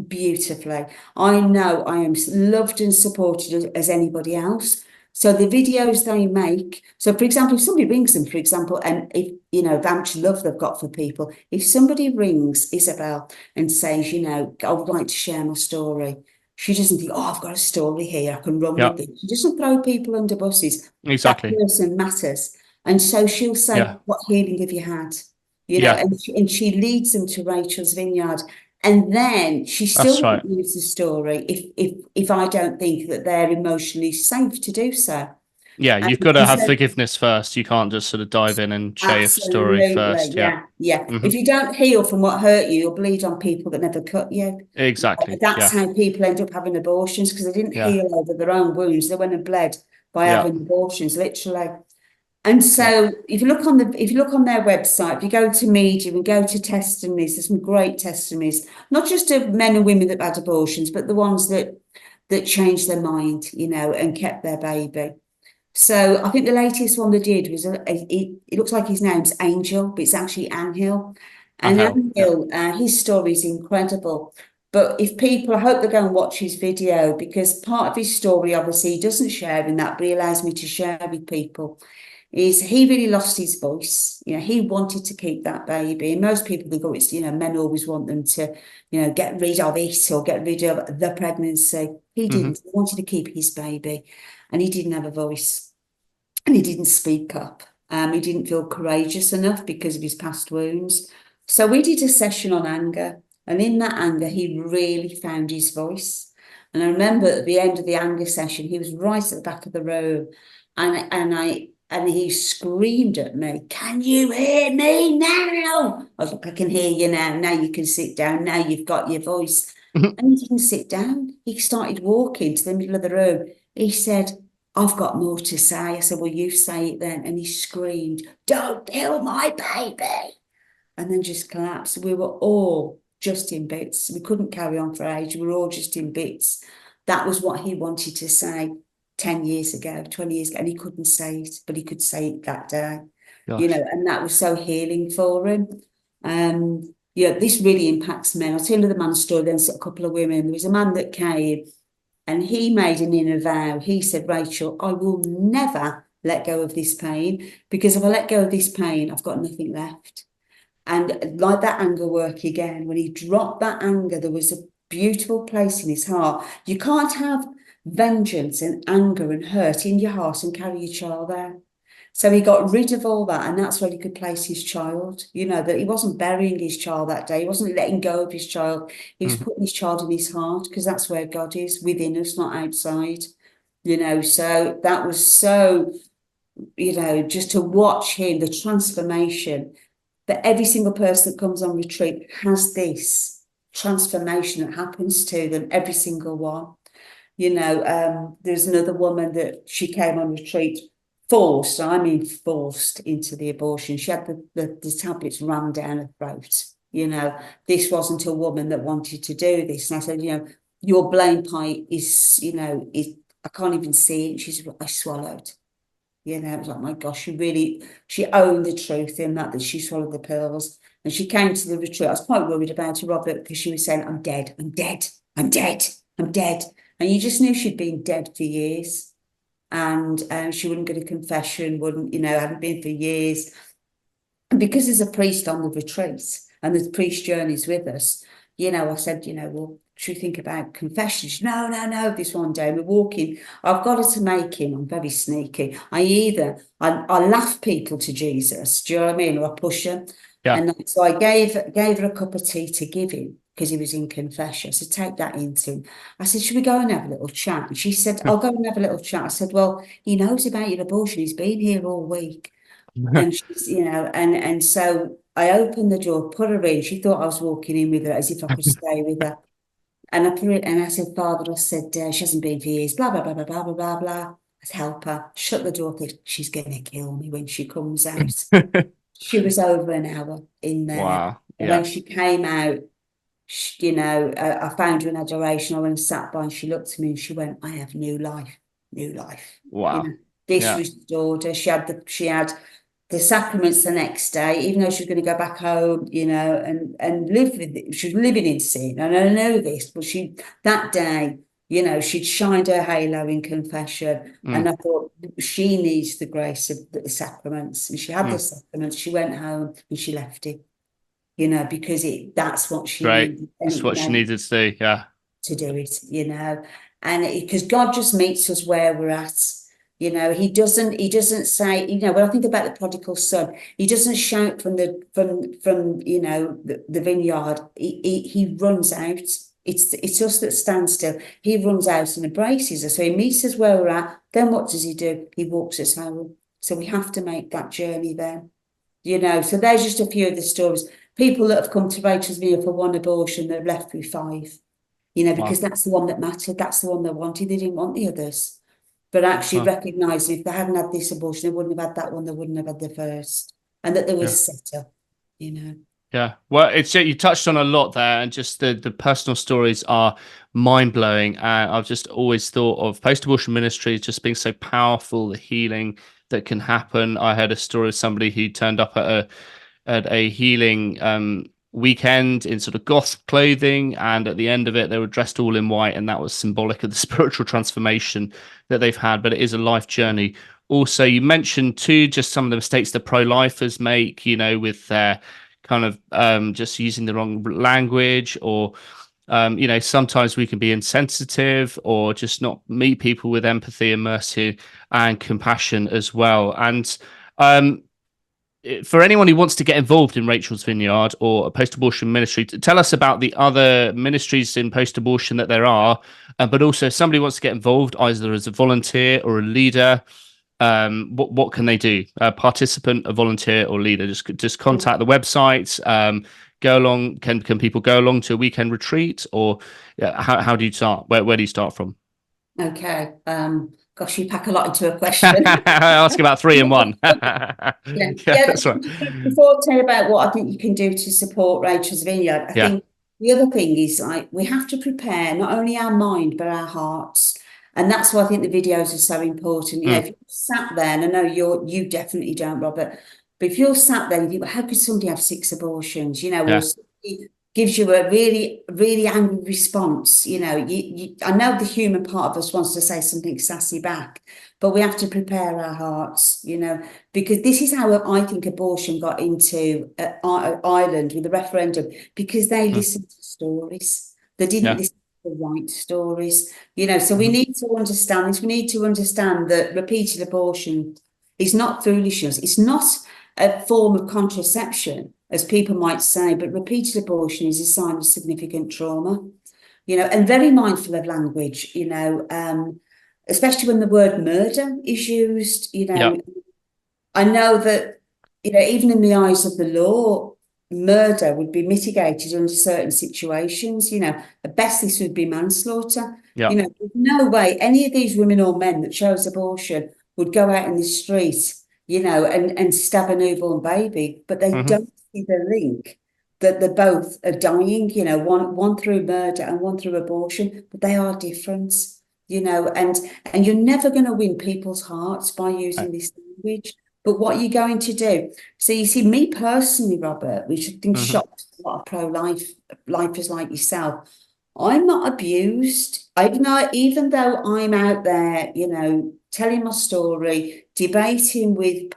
[SPEAKER 12] beautifully. I know I am loved and supported as anybody else. So the videos they make, so for example, if somebody rings them, for example, and if, how much love they've got for people, if somebody rings Isabel and says, I would like to share my story, she doesn't think, I've got a story here, I can run with it. She doesn't throw people under buses.
[SPEAKER 1] Exactly.
[SPEAKER 12] That person matters. And so she'll say, what healing have you had? And she leads them to Rachel's Vineyard. And then she still won't use the story if I don't think that they're emotionally safe to do so.
[SPEAKER 1] Yeah, you've got to have forgiveness first. You can't just sort of dive in and share your story first.
[SPEAKER 12] Yeah. If you don't heal from what hurt you, you'll bleed on people that never cut you.
[SPEAKER 1] Exactly.
[SPEAKER 12] That's how people end up having abortions, because they didn't heal over their own wounds. They went and bled by having abortions, literally. And so if you look on their website, if you go to Medium and go to testimonies, there's some great testimonies, not just of men and women that had abortions, but the ones that changed their mind, and kept their baby. So I think the latest one they did was, it looks like his name's Angel, but it's actually Angel. And Angel, his story is incredible. But I hope they go and watch his video, because part of his story, obviously, he doesn't share in that, but he allows me to share with people. Is he really lost his voice? He wanted to keep that baby. And most people think, it's, men always want them to, get rid of it or get rid of the pregnancy. He didn't. He wanted to keep his baby, and he didn't have a voice, and he didn't speak up. He didn't feel courageous enough because of his past wounds. So we did a session on anger, and in that anger, he really found his voice. And I remember at the end of the anger session, he was right at the back of the room, and he screamed at me, "Can you hear me now?" I was like, "I can hear you now. Now you can sit down. Now you've got your voice." And he didn't sit down. He started walking to the middle of the room. He said, "I've got more to say." I said, "Well, you say it then." And he screamed, "Don't kill my baby." And then just collapsed. We were all just in bits. We couldn't carry on for age. We were all just in bits. That was what he wanted to say 10 years ago, 20 years ago, and he couldn't say it, but he could say it that day. And that was so healing for him. This really impacts men. I'll tell you the man's story, then a couple of women. There was a man that came, and he made an inner vow. He said, "Rachel, I will never let go of this pain, because if I let go of this pain, I've got nothing left." And like that anger work again, when he dropped that anger, there was a beautiful place in his heart. You can't have vengeance and anger and hurt in your heart and carry your child there. So he got rid of all that, and that's where he could place his child. That he wasn't burying his child that day. He wasn't letting go of his child. He was putting his child in his heart, because that's where God is, within us, not outside. So that was so, just to watch him, the transformation, that every single person that comes on retreat has this transformation that happens to them, every single one. There's another woman that she came on retreat forced into the abortion. She had the tablets rammed down her throat. This wasn't a woman that wanted to do this. And I said, your blame pipe is, I can't even see it. I swallowed. It was like, my gosh, she owned the truth in that she swallowed the pills. And she came to the retreat. I was quite worried about her, Robert, because she was saying, "I'm dead, I'm dead, I'm dead, I'm dead." And you just knew she'd been dead for years. And she wouldn't go to confession, hadn't been for years. And because there's a priest on the retreat, and the priest journeys with us, I said, well, should we think about confession? She said, no, this one day we're walking. I've got her to make him. I'm very sneaky. I laugh people to Jesus, do you know what I mean? Or I push him.
[SPEAKER 1] Yeah.
[SPEAKER 12] And so I gave her a cup of tea to give him, because he was in confession. I said, take that into him. I said, should we go and have a little chat? And she said, I'll go and have a little chat. I said, well, he knows about your abortion. He's been here all week. And she's, and so I opened the door, put her in. She thought I was walking in with her as if I could stay with her. And I put it, and I said, Father, I said, she hasn't been for years, blah, blah, blah, blah, blah, blah, blah, blah. I said, help her. Shut the door. She's going to kill me when she comes out. She was over an hour in there.
[SPEAKER 1] Wow.
[SPEAKER 12] And
[SPEAKER 1] Yeah.
[SPEAKER 12] when she came out, I found her in adoration. I went and sat by, and she looked at me and she went, I have new life, new life.
[SPEAKER 1] Wow.
[SPEAKER 12] This restored her. She had the sacraments the next day, even though she was going to go back home, and live with it. She was living in sin. And I know this, but that day, she'd shined her halo in confession. And I thought, she needs the grace of the sacraments. And she had the sacraments. She went home and she left it, because that's what she needed.
[SPEAKER 1] That's what she needed to do,
[SPEAKER 12] to do it, and because God just meets us where we're at. He doesn't say, when I think about the prodigal son, he doesn't shout from the vineyard. He runs out. It's us that stand still. He runs out and embraces us. So he meets us where we're at. Then what does he do? He walks us home. So we have to make that journey then. So there's just a few of the stories. People that have come to Rachel's Vineyard for one abortion, they've left with 5. Because that's the one that mattered. That's the one they wanted. They didn't want the others. But actually recognising if they hadn't had this abortion, they wouldn't have had that one, they wouldn't have had the first. And that there was set up,
[SPEAKER 1] Yeah. Well, you touched on a lot there, and just the personal stories are mind-blowing. And I've just always thought of post-abortion ministry just being so powerful, the healing that can happen. I heard a story of somebody who turned up at a healing weekend in sort of goth clothing, and at the end of it they were dressed all in white, and that was symbolic of the spiritual transformation that they've had. But it is a life journey. Also, you mentioned too just some of the mistakes the pro-lifers make, with their kind of just using the wrong language, or sometimes we can be insensitive or just not meet people with empathy and mercy and compassion as well. And for anyone who wants to get involved in Rachel's Vineyard or a post-abortion ministry, tell us about the other ministries in post-abortion that there are, but also if somebody wants to get involved either as a volunteer or a leader, what can they do? A participant, a volunteer, or leader? Just contact the website. Go along. Can people go along to a weekend retreat, or how do you start? Where do you start from?
[SPEAKER 12] Okay. Gosh, you pack a lot into a question.
[SPEAKER 1] I'll ask about 3 in 1.
[SPEAKER 12] Yeah,
[SPEAKER 1] that's right.
[SPEAKER 12] Before I tell you about what I think you can do to support Rachel's Vineyard, I think the other thing is we have to prepare not only our mind but our hearts. And that's why I think the videos are so important. If you sat there, and I know you definitely don't, Robert, but if you're sat there and you think, well, how could somebody have 6 abortions? Or somebody gives you a really, really angry response. I know the human part of us wants to say something sassy back, but we have to prepare our hearts, because this is how I think abortion got into Ireland with the referendum, because they listened to stories. They didn't listen the right stories, so we need to understand this. We need to understand that repeated abortion is not foolishness. It's not a form of contraception, as people might say, but repeated abortion is a sign of significant trauma, and very mindful of language, especially when the word murder is used. I know that, even in the eyes of the law, murder would be mitigated under certain situations. At best this would be manslaughter. There's no way any of these women or men that chose abortion would go out in the street, and stab a newborn baby, but they don't see the link that they both are dying, one through murder and one through abortion, but they are different, and you're never going to win people's hearts by using this language. But what you're going to do, so you see, me personally, Robert, which I think shocked a lot of pro-lifers like yourself, I'm not abused. Even though I'm out there, telling my story, debating with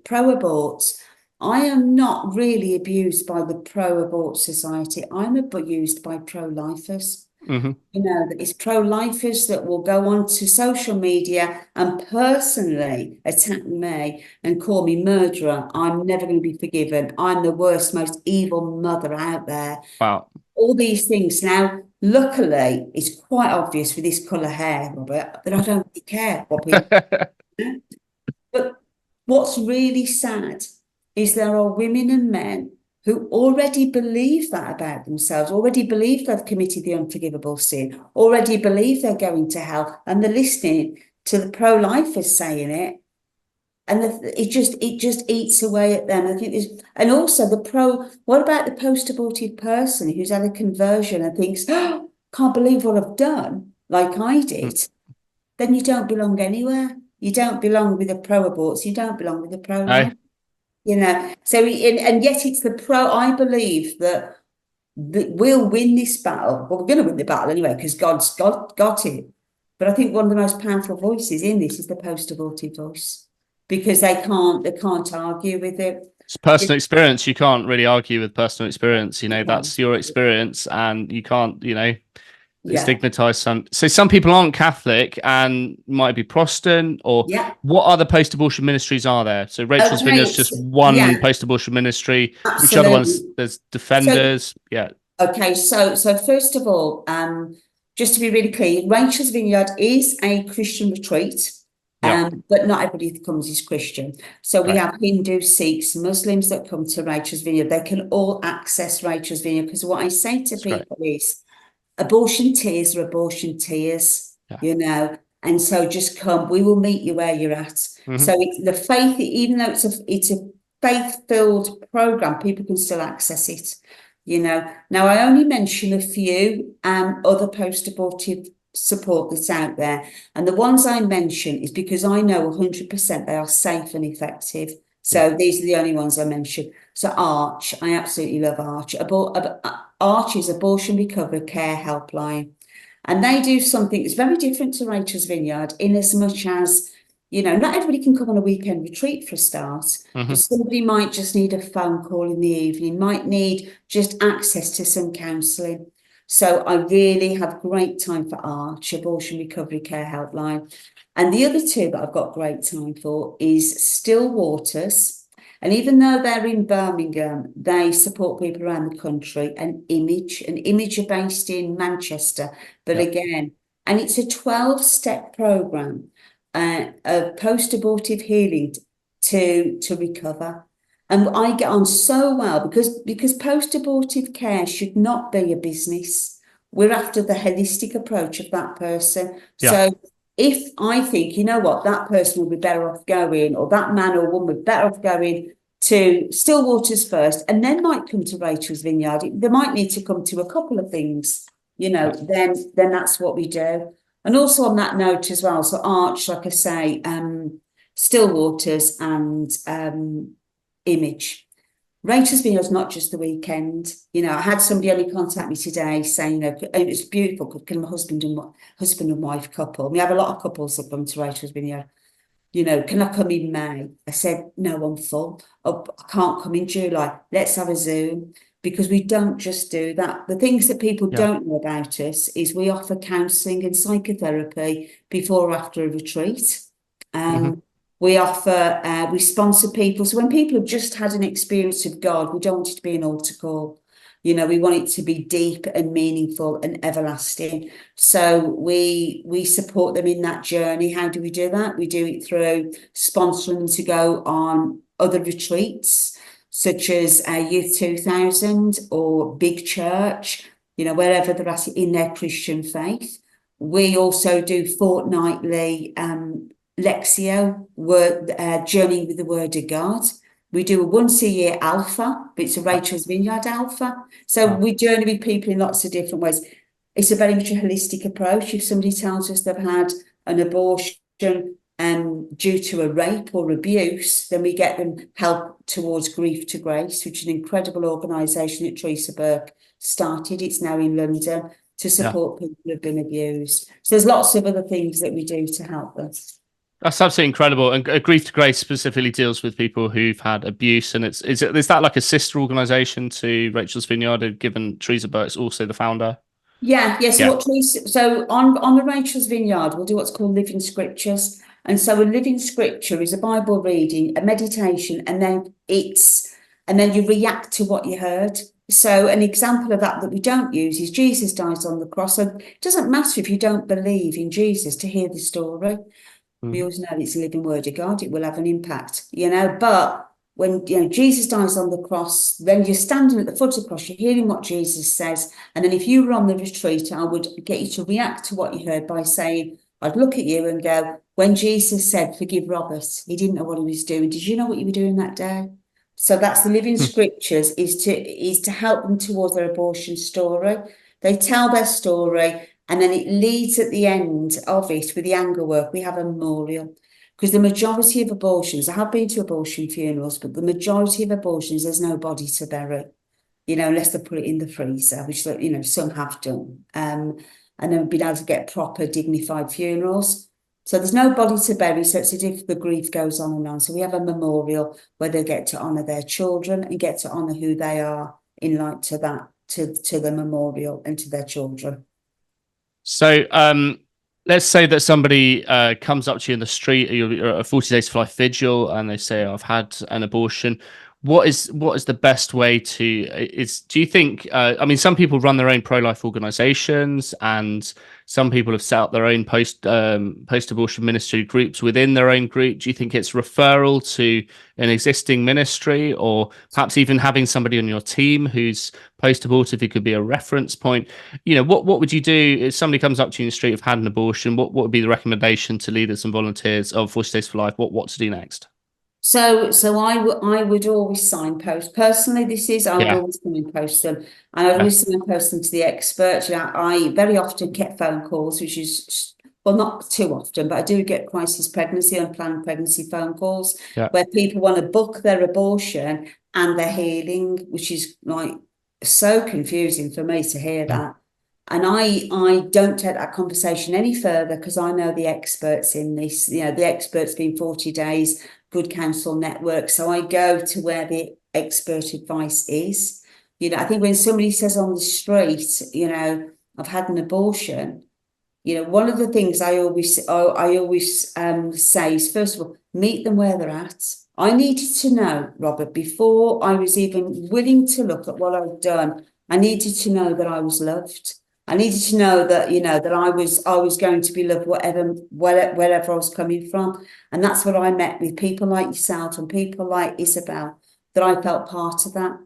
[SPEAKER 12] pro-aborts, I am not really abused by the pro-abort society. I'm abused by pro-lifers. It's pro-lifers that will go onto social media and personally attack me and call me murderer. I'm never going to be forgiven. I'm the worst, most evil mother out there.
[SPEAKER 1] Wow.
[SPEAKER 12] All these things. Now, luckily, it's quite obvious with this colour hair, Robert, that I don't really care what people do. But what's really sad is there are women and men who already believe that about themselves, already believe they've committed the unforgivable sin, already believe they're going to hell, and they're listening to the pro-lifers saying it, and it just eats away at them. I think and also what about the post-abortive person who's had a conversion and thinks, oh, can't believe what I've done, like I did? Then you don't belong anywhere. You don't belong with the pro-aborts. You don't belong with the pro-life. So and yet it's I believe that we'll win this battle. Well, we're going to win the battle anyway because God's got it. But I think one of the most powerful voices in this is the post-abortive voice, because they can't argue with it.
[SPEAKER 1] It's personal experience. You can't really argue with personal experience. That's your experience, and you can't, stigmatize some people aren't Catholic and might be Protestant, or what other post-abortion ministries are there? So Rachel's Vineyard is just one post-abortion ministry.
[SPEAKER 12] Absolutely.
[SPEAKER 1] Which other ones? There's Defenders.
[SPEAKER 12] Okay, so first of all, just to be really clear, Rachel's Vineyard is a Christian retreat, but not everybody that comes is Christian. So we have Hindus, Sikhs, Muslims that come to Rachel's Vineyard. They can all access Rachel's Vineyard, because what I say to people is, abortion tears are abortion tears, and so just come. We will meet you where you're at. So it's the faith, even though it's a faith-filled program, people can still access it. Now I only mention a few other post-abortive support that's out there, and the ones I mention is because I know 100% they are safe and effective. So these are the only ones I mention. So Arch, I absolutely love Arch. Arch is Abortion Recovery Care Helpline. And they do something that's very different to Rachel's Vineyard, in as much as, not everybody can come on a weekend retreat for a start, but somebody might just need a phone call in the evening, might need just access to some counselling. So I really have great time for Arch, Abortion Recovery Care Helpline. And the other two that I've got great time for is Still Waters. And even though they're in Birmingham, they support people around the country. And Image are based in Manchester. But again, and it's a 12-step program of post-abortive healing to recover. And I get on so well because post-abortive care should not be a business. We're after the holistic approach of that person. So if I think, that person will be better off going, or that man or woman would be better off going to Still Waters first, and then might come to Rachel's Vineyard, they might need to come to a couple of things, then that's what we do. And also on that note as well, so Arch, like I say, Still Waters and Image. Rachel's Vineyard is not just the weekend. I had somebody only contact me today saying, it was beautiful, because my husband and wife couple. We have a lot of couples that come to Rachel's Vineyard. Can I come in May? I said, no, I'm full. Oh, I can't come in July. Let's have a Zoom, because we don't just do that. The things that people don't know about us is we offer counselling and psychotherapy before or after a retreat. We offer, we sponsor people. So when people have just had an experience of God, we don't want it to be an altar call. We want it to be deep and meaningful and everlasting. So we support them in that journey. How do we do that? We do it through sponsoring them to go on other retreats, such as Youth 2000 or Big Church, wherever they're at in their Christian faith. We also do fortnightly Lexio, journeying with the Word of God. We do a once-a-year Alpha, but it's a Rachel's Vineyard Alpha. So we journey with people in lots of different ways. It's a very much a holistic approach. If somebody tells us they've had an abortion due to a rape or abuse, then we get them help towards Grief to Grace, which is an incredible organisation that Teresa Burke started. It's now in London to support people who have been abused. So there's lots of other things that we do to help them.
[SPEAKER 1] That's absolutely incredible. And Grief to Grace specifically deals with people who've had abuse. And is that like a sister organisation to Rachel's Vineyard, given Teresa Burke's also the founder? So on the Rachel's Vineyard, we'll do what's called Living Scriptures. And so a living scripture is a Bible reading, a meditation, and then you react to what you heard. So an example of that we don't use is Jesus dies on the cross. So it doesn't matter if you don't believe in Jesus to hear the story.
[SPEAKER 12] We always know it's a living word of God. It will have an impact, but when, Jesus dies on the cross, then you're standing at the foot of the cross, you're hearing what Jesus says. And then if you were on the retreat, I would get you to react to what you heard by saying, I'd look at you and go, when Jesus said, forgive Robert, he didn't know what he was doing. Did you know what you were doing that day? So that's the living scriptures, is to help them towards their abortion story. They tell their story, and then it leads at the end of it with the anger work. We have a memorial, because the majority of abortions, I have been to abortion funerals, but the majority of abortions, there's no body to bury, unless they put it in the freezer, which, some have done. And then been able to get proper dignified funerals. So there's no body to bury, so it's as if the grief goes on and on. So we have a memorial where they get to honour their children and get to honour who they are in light to that, to the memorial and to their children.
[SPEAKER 1] So let's say that somebody comes up to you in the street, you're at a 40 Days for Life vigil, and they say, I've had an abortion. What is the best way to, do you think, some people run their own pro-life organizations, and some people have set up their own post-abortion ministry groups within their own group. Do you think it's referral to an existing ministry, or perhaps even having somebody on your team who's post-abortive who could be a reference point? What would you do if somebody comes up to you in the street, have had an abortion? What would be the recommendation to leaders and volunteers of 40 Days for Life? What to do next?
[SPEAKER 12] So I would always signpost. Personally, I would always signpost them. And I'd always signpost them to the experts. I very often get phone calls, which is, well, not too often, but I do get crisis pregnancy, unplanned pregnancy phone calls, where people want to book their abortion and their healing, which is like so confusing for me to hear that. And I don't take that conversation any further, because I know the experts in this, the experts being 40 Days, Good Counsel Network. So I go to where the expert advice is. I think when somebody says on the street, I've had an abortion, one of the things I always say is, first of all, meet them where they're at. I needed to know, Robert, before I was even willing to look at what I've done, I needed to know that I was loved. I needed to know that, that I was going to be loved wherever I was coming from. And that's what I met with people like yourself and people like Isabel, that I felt part of that.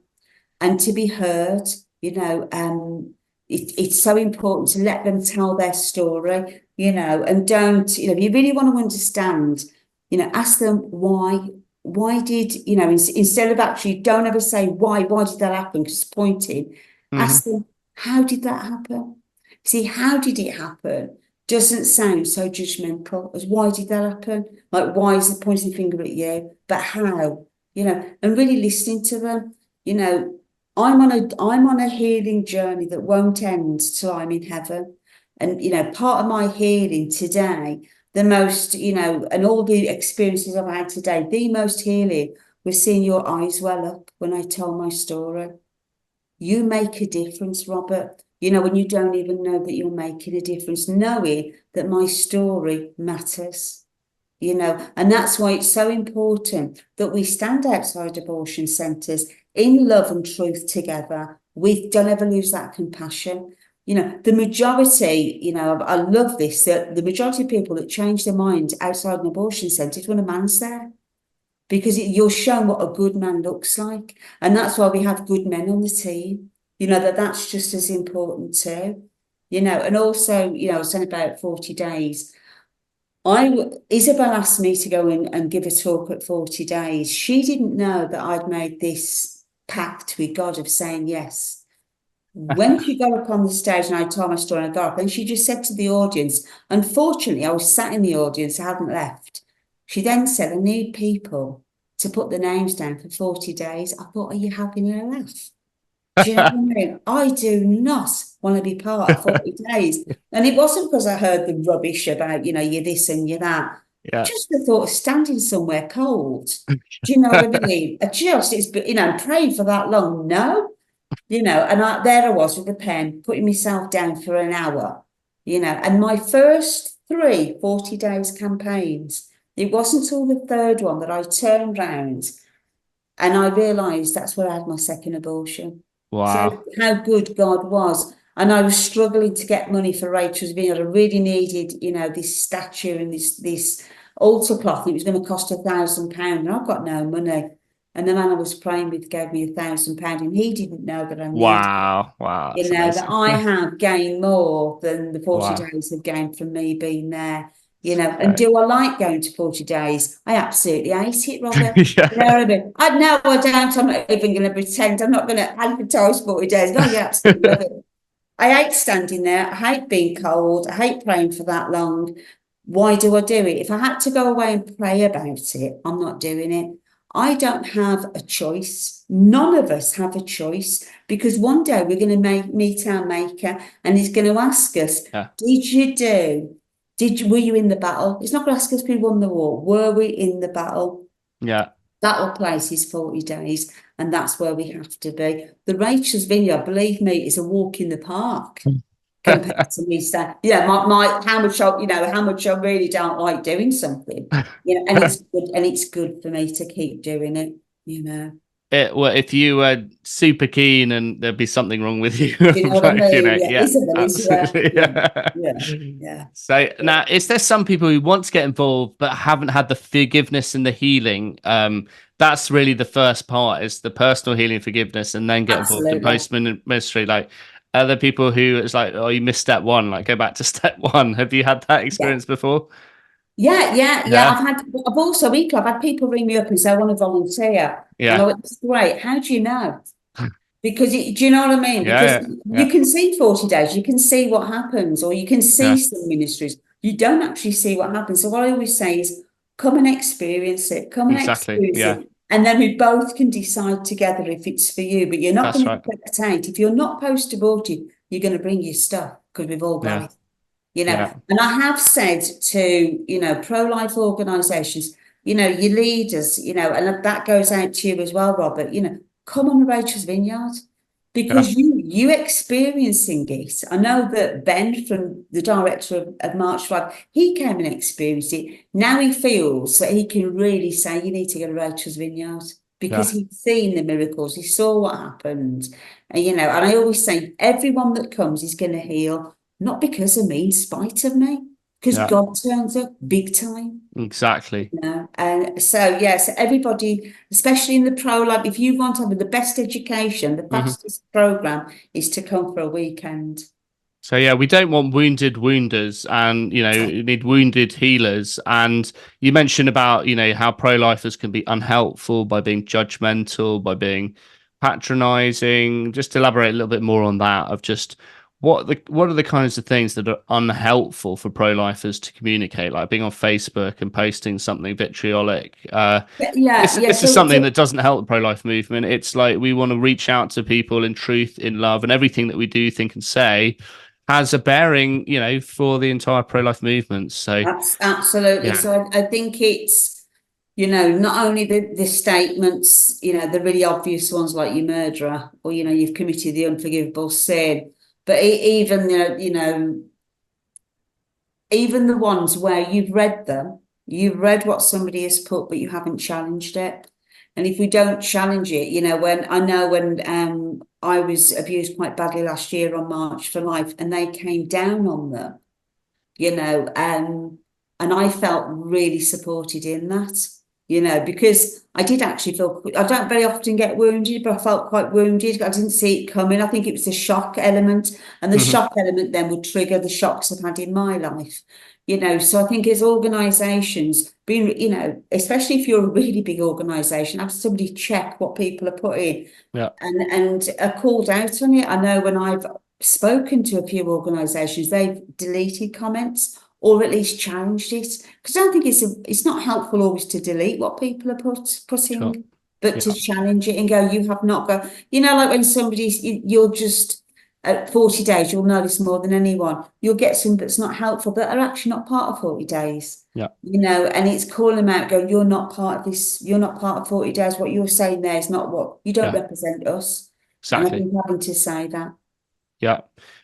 [SPEAKER 12] And to be heard, it's so important to let them tell their story, and don't, if you really want to understand, ask them why did, instead of actually, don't ever say why did that happen, because it's pointing. Ask them, how did that happen? See, how did it happen doesn't sound so judgmental as why did that happen? Like, why is it pointing the finger at you? But how? And really listening to them. I'm on a healing journey that won't end till I'm in heaven. And, part of my healing today, the most, and all the experiences I've had today, the most healing was seeing your eyes well up when I tell my story. You make a difference, Robert. When you don't even know that you're making a difference, knowing that my story matters, and that's why it's so important that we stand outside abortion centres in love and truth together. Don't ever lose that compassion. The majority, I love this, that the majority of people that change their mind outside an abortion centre is when a man's there. Because you're shown what a good man looks like. And that's why we have good men on the team. That's just as important too. And also, I was saying about 40 Days. Isabel asked me to go in and give a talk at 40 Days. She didn't know that I'd made this pact with God of saying yes. When she got up on the stage and I told my story and I got up, and she just said to the audience, unfortunately, I was sat in the audience, I hadn't left. She then said, I need people to put the names down for 40 days. I thought, are you having a laugh? Do you know what I mean? I do not want to be part of 40 Days. And it wasn't because I heard the rubbish about, you're this and you're that.
[SPEAKER 1] Yeah.
[SPEAKER 12] Just the thought of standing somewhere cold. Do you know what I mean? It's, praying for that long. No. And there I was with a pen, putting myself down for an hour, and my first 3 40 Days campaigns, it wasn't until the third one that I turned round and I realised that's where I had my second abortion.
[SPEAKER 1] Wow.
[SPEAKER 12] So how good God was. And I was struggling to get money for Rachel's Vineyard. I really needed, this statue and this altar cloth. It was going to cost £1,000, and I've got no money. And the man I was praying with gave me £1,000, and he didn't know that I needed.
[SPEAKER 1] Wow.
[SPEAKER 12] You
[SPEAKER 1] That's
[SPEAKER 12] know,
[SPEAKER 1] amazing.
[SPEAKER 12] that I have gained more than the 40
[SPEAKER 1] Wow.
[SPEAKER 12] days have gained from me being there. You know, and
[SPEAKER 1] Right.
[SPEAKER 12] do I like going to 40 days? I absolutely hate it, Robert.
[SPEAKER 1] Yeah.
[SPEAKER 12] You know what I mean? No, I don't. I'm not even going to pretend. I'm not going to advertise 40 days. No, yeah, absolutely love it. I hate standing there. I hate being cold. I hate praying for that long. Why do I do it? If I had to go away and pray about it, I'm not doing it. I don't have a choice. None of us have a choice, because one day we're going to meet our maker, and he's going to ask us, were you in the battle? It's not going to ask us if we won the war. Were we in the battle?
[SPEAKER 1] Yeah.
[SPEAKER 12] That place is 40 days, and that's where we have to be. The Rachel's Vineyard, believe me, is a walk in the park compared to me saying, how much I really don't like doing something. You know, and it's good for me to keep doing it, you know.
[SPEAKER 1] Well, if you were super keen and there'd be something wrong with you,
[SPEAKER 12] you know what I mean?
[SPEAKER 1] Absolutely.
[SPEAKER 12] Yeah.
[SPEAKER 1] So now, is there some people who want to get involved but haven't had the forgiveness and the healing? That's really the first part, is the personal healing, forgiveness, and then get involved in post ministry. Like other people who it's like, oh, you missed step one, like go back to step one. Have you had that experience before?
[SPEAKER 12] Yeah. I've also I've had people ring me up and say, I want to volunteer.
[SPEAKER 1] Yeah.
[SPEAKER 12] And I went, that's great. How do you know? Because do you know what I mean? Because
[SPEAKER 1] Yeah.
[SPEAKER 12] you can see 40 days, you can see what happens, or you can see some ministries. You don't actually see what happens. So what I always say is, come and experience it. Come and experience it. And then we both can decide together if it's for you. But you're not going to spectate. If you're not post-abortive, you're going to bring your stuff, because we've all got it. You know, and I have said to, you know, pro-life organisations, you know, your leaders, you know, and that goes out to you as well, Robert, you know, come on Rachel's Vineyard, because you experiencing it. I know that Ben, from the director of March 5, he came and experienced it. Now he feels that he can really say, you need to go to Rachel's Vineyard, because he's seen the miracles, he saw what happened. And, you know, and I always say, everyone that comes is going to heal, not because of me, in spite of me, because God turns up big time.
[SPEAKER 1] Exactly.
[SPEAKER 12] You know? And so, so everybody, especially in the pro-life, if you want to have the best education, the fastest program is to come for a weekend.
[SPEAKER 1] So we don't want wounded wounders, and you need wounded healers. And you mentioned about how pro-lifers can be unhelpful by being judgmental, by being patronizing. Just elaborate a little bit more on that, of just what are the kinds of things that are unhelpful for pro-lifers to communicate, like being on Facebook and posting something vitriolic. This is something that doesn't help the pro-life movement. It's like we want to reach out to people in truth, in love, and everything that we do, think, and say has a bearing, for the entire pro-life movement. So
[SPEAKER 12] absolutely. Yeah. So I think it's, not only the statements, the really obvious ones like you murderer, or, you've committed the unforgivable sin, but even, even the ones where you've read what somebody has put, but you haven't challenged it. And if we don't challenge it, when I was abused quite badly last year on March for Life, and they came down on them, and I felt really supported in that, because I did actually feel, I don't very often get wounded, but I felt quite wounded. I didn't see it coming. I think it was the shock element, and the shock element then would trigger the shocks I've had in my life. So I think as organisations, being, especially if you're a really big organisation, have somebody check what people are putting and are called out on it. I know when I've spoken to a few organisations, they've deleted comments or at least challenged it, because I don't think it's not helpful always to delete what people are putting, but to challenge it and go, you have not got, like when you're just, at 40 days, you'll notice more than anyone. You'll get some that's not helpful, that are actually not part of 40 days.
[SPEAKER 1] Yeah.
[SPEAKER 12] And it's calling them out, going, you're not part of this, you're not part of 40 days. What you're saying there is not what, you don't represent us.
[SPEAKER 1] Exactly.
[SPEAKER 12] And I think having to say that.
[SPEAKER 1] Yeah.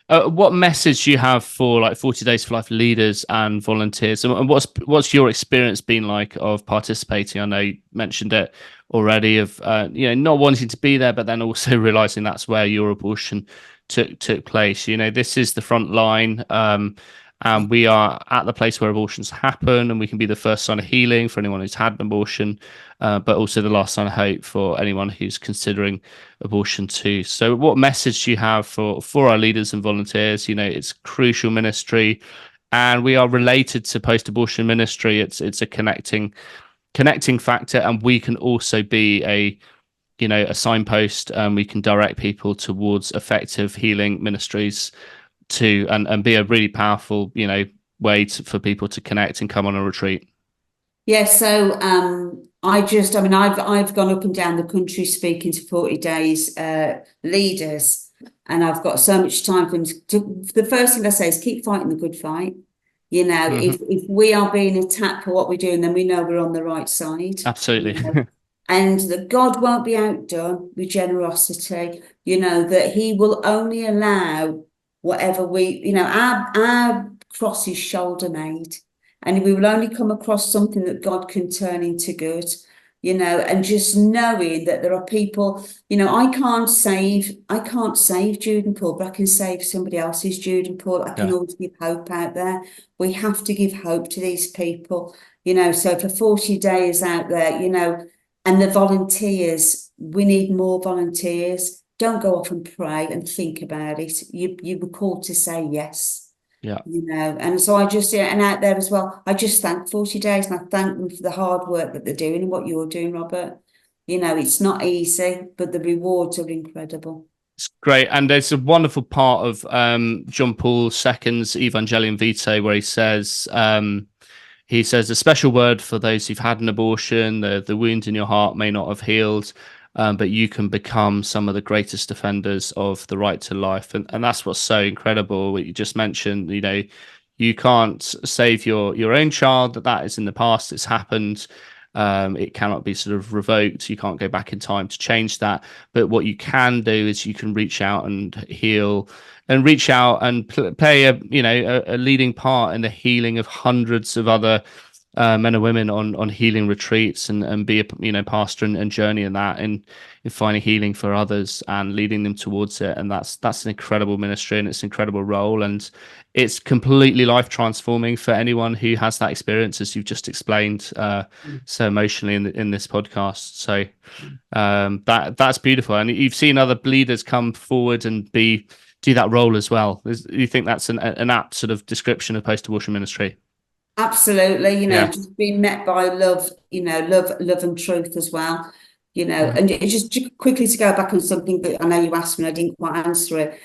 [SPEAKER 1] What message do you have for like 40 Days for Life leaders and volunteers? And what's your experience been like of participating? I know you mentioned it already, of not wanting to be there, but then also realizing that's where your abortion took place. This is the front line, And we are at the place where abortions happen, and we can be the first sign of healing for anyone who's had an abortion, but also the last sign of hope for anyone who's considering abortion too. So what message do you have for our leaders and volunteers? You know, it's crucial ministry, and we are related to post-abortion ministry. It's a connecting factor, and we can also be a signpost, and we can direct people towards effective healing ministries too, and be a really powerful, way for people to connect and come on a retreat.
[SPEAKER 12] Yeah, so I've gone up and down the country speaking to 40 days leaders, and I've got so much time for them the first thing I say is keep fighting the good fight. If we are being attacked for what we're doing, then we know we're on the right side.
[SPEAKER 1] Absolutely.
[SPEAKER 12] And that God won't be outdone with generosity, that he will only allow whatever our cross is shoulder made, and we will only come across something that God can turn into good, and just knowing that there are people, I can't save Jude and Paul, but I can save somebody else's Jude and Paul. I can always give hope out there. We have to give hope to these people, so for 40 days out there, and the volunteers, we need more volunteers. Don't go off and pray and think about it. You were called to say yes.
[SPEAKER 1] Yeah.
[SPEAKER 12] And so and out there as well, I just thank 40 days, and I thank them for the hard work that they're doing and what you're doing, Robert. It's not easy, but the rewards are incredible.
[SPEAKER 1] It's great. And there's a wonderful part of John Paul II's Evangelium Vitae where he says, a special word for those who've had an abortion. The wound in your heart may not have healed, but you can become some of the greatest defenders of the right to life. And that's what's so incredible, what you just mentioned. You can't save your own child. That is in the past. It's happened. It cannot be sort of revoked. You can't go back in time to change that. But what you can do is you can reach out and heal, and reach out and play a leading part in the healing of hundreds of other men and women on healing retreats, and be a pastor and journey in that, in finding healing for others and leading them towards it. And that's an incredible ministry, and it's an incredible role, and it's completely life transforming for anyone who has that experience, as you've just explained so emotionally in this podcast. So that's beautiful. And you've seen other leaders come forward and do that role as well. Do you think that's an apt sort of description of post-abortion ministry?
[SPEAKER 12] Absolutely, just being met by love, love and truth as well, and it just quickly to go back on something that I know you asked me and I didn't quite answer it.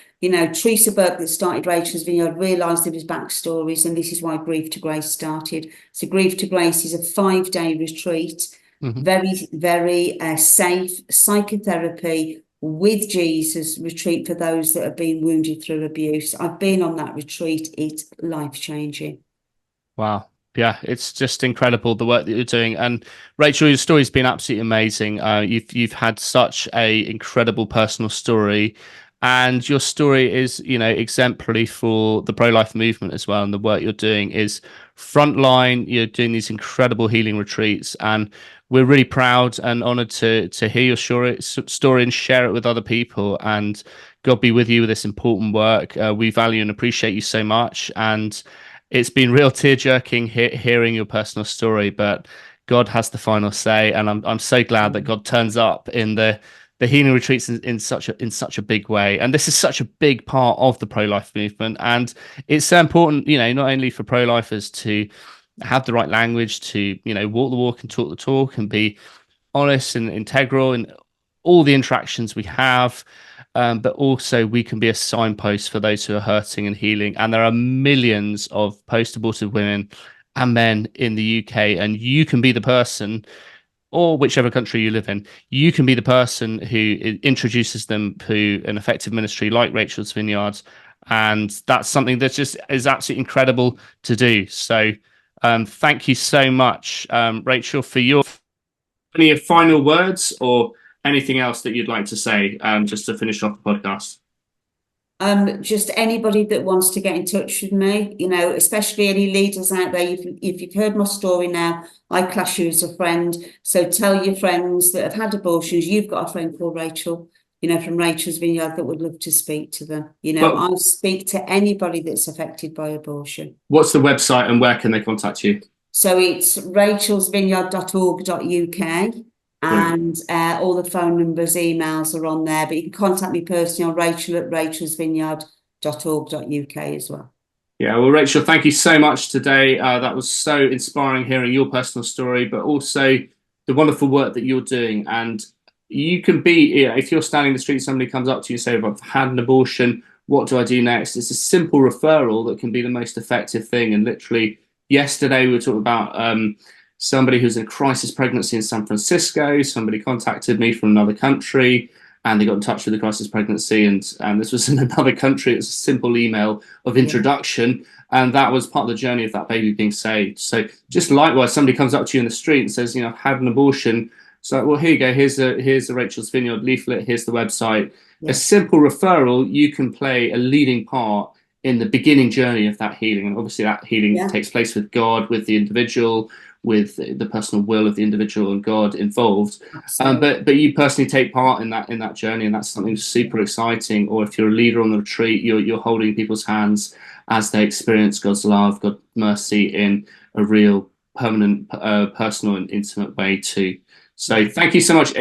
[SPEAKER 12] Teresa Burke, that started Rachel's Vineyard, realised there was backstories, and this is why Grief to Grace started. So Grief to Grace is a 5-day retreat, very, very safe psychotherapy with Jesus retreat for those that have been wounded through abuse. I've been on that retreat. It's life-changing.
[SPEAKER 1] Wow. Yeah, it's just incredible, the work that you're doing. And Rachel, your story's been absolutely amazing. You've had such a incredible personal story, and your story is, exemplary for the pro-life movement as well. And the work you're doing is frontline. You're doing these incredible healing retreats, and we're really proud and honored to hear your story and share it with other people. And God be with you with this important work. We value and appreciate you so much. And it's been real tear-jerking hearing your personal story, but God has the final say, and I'm so glad that God turns up in the healing retreats in such a big way. And this is such a big part of the pro-life movement, and it's so important, not only for pro-lifers to have the right language, to walk the walk and talk the talk, and be honest and integral in all the interactions we have. But also we can be a signpost for those who are hurting and healing. And there are millions of post-abortive women and men in the UK, and you can be the person, or whichever country you live in, you can be the person who introduces them to an effective ministry like Rachel's Vineyard. And that's something that just is absolutely incredible to do. So thank you so much, Rachel, for any final words or anything else that you'd like to say, just to finish off the podcast?
[SPEAKER 12] Just anybody that wants to get in touch with me, especially any leaders out there. If you've heard my story now, I class you as a friend. So tell your friends that have had abortions, you've got a friend called Rachel. from Rachel's Vineyard that would love to speak to them. I'll speak to anybody that's affected by abortion.
[SPEAKER 1] What's the website and where can they contact you?
[SPEAKER 12] So it's rachelsvineyard.org.uk, and all the phone numbers, emails are on there, but you can contact me personally on rachel@rachelsvineyard.org.uk as well.
[SPEAKER 1] Yeah, well, Rachel, thank you so much today. That was so inspiring hearing your personal story, but also the wonderful work that you're doing. And you can be, if you're standing in the street, somebody comes up to you and say, I've had an abortion, what do I do next? It's a simple referral that can be the most effective thing. And literally yesterday we were talking about somebody who's in a crisis pregnancy in San Francisco. Somebody contacted me from another country and they got in touch with the crisis pregnancy, and this was in another country. It was a simple email of introduction, and that was part of the journey of that baby being saved. So just likewise, somebody comes up to you in the street and says, I've had an abortion. So, well, here you go. Here's the Rachel's Vineyard leaflet. Here's the website. Yeah. A simple referral, you can play a leading part in the beginning journey of that healing. And obviously that healing takes place with God, with the individual, with the personal will of the individual and God involved. But you personally take part in that journey, and that's something super exciting. Or if you're a leader on the retreat, you're holding people's hands as they experience God's love, God's mercy in a real, permanent, personal and intimate way too. So thank you so much,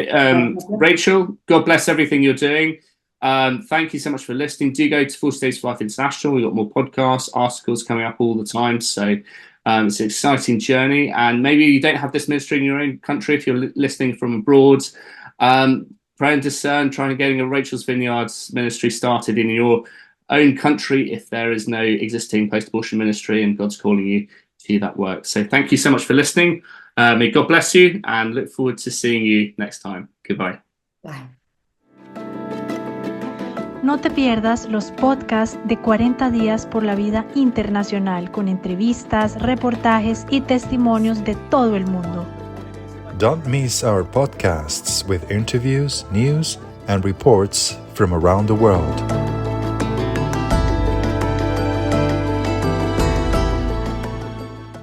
[SPEAKER 1] Rachel. God bless everything you're doing. Thank you so much for listening. Do go to 40 Days for Life International. We've got more podcasts, articles coming up all the time. So it's an exciting journey. And maybe you don't have this ministry in your own country if you're listening from abroad. Pray and discern, trying to getting a Rachel's Vineyards ministry started in your own country if there is no existing post-abortion ministry and God's calling you to that work. So thank you so much for listening. May God bless you, and look forward to seeing you next time. Goodbye.
[SPEAKER 12] Bye.
[SPEAKER 5] No te pierdas los podcasts de 40 días por la vida internacional con entrevistas, reportajes y testimonios de todo el mundo.
[SPEAKER 11] Don't miss our podcasts with interviews, news, and reports from around the world.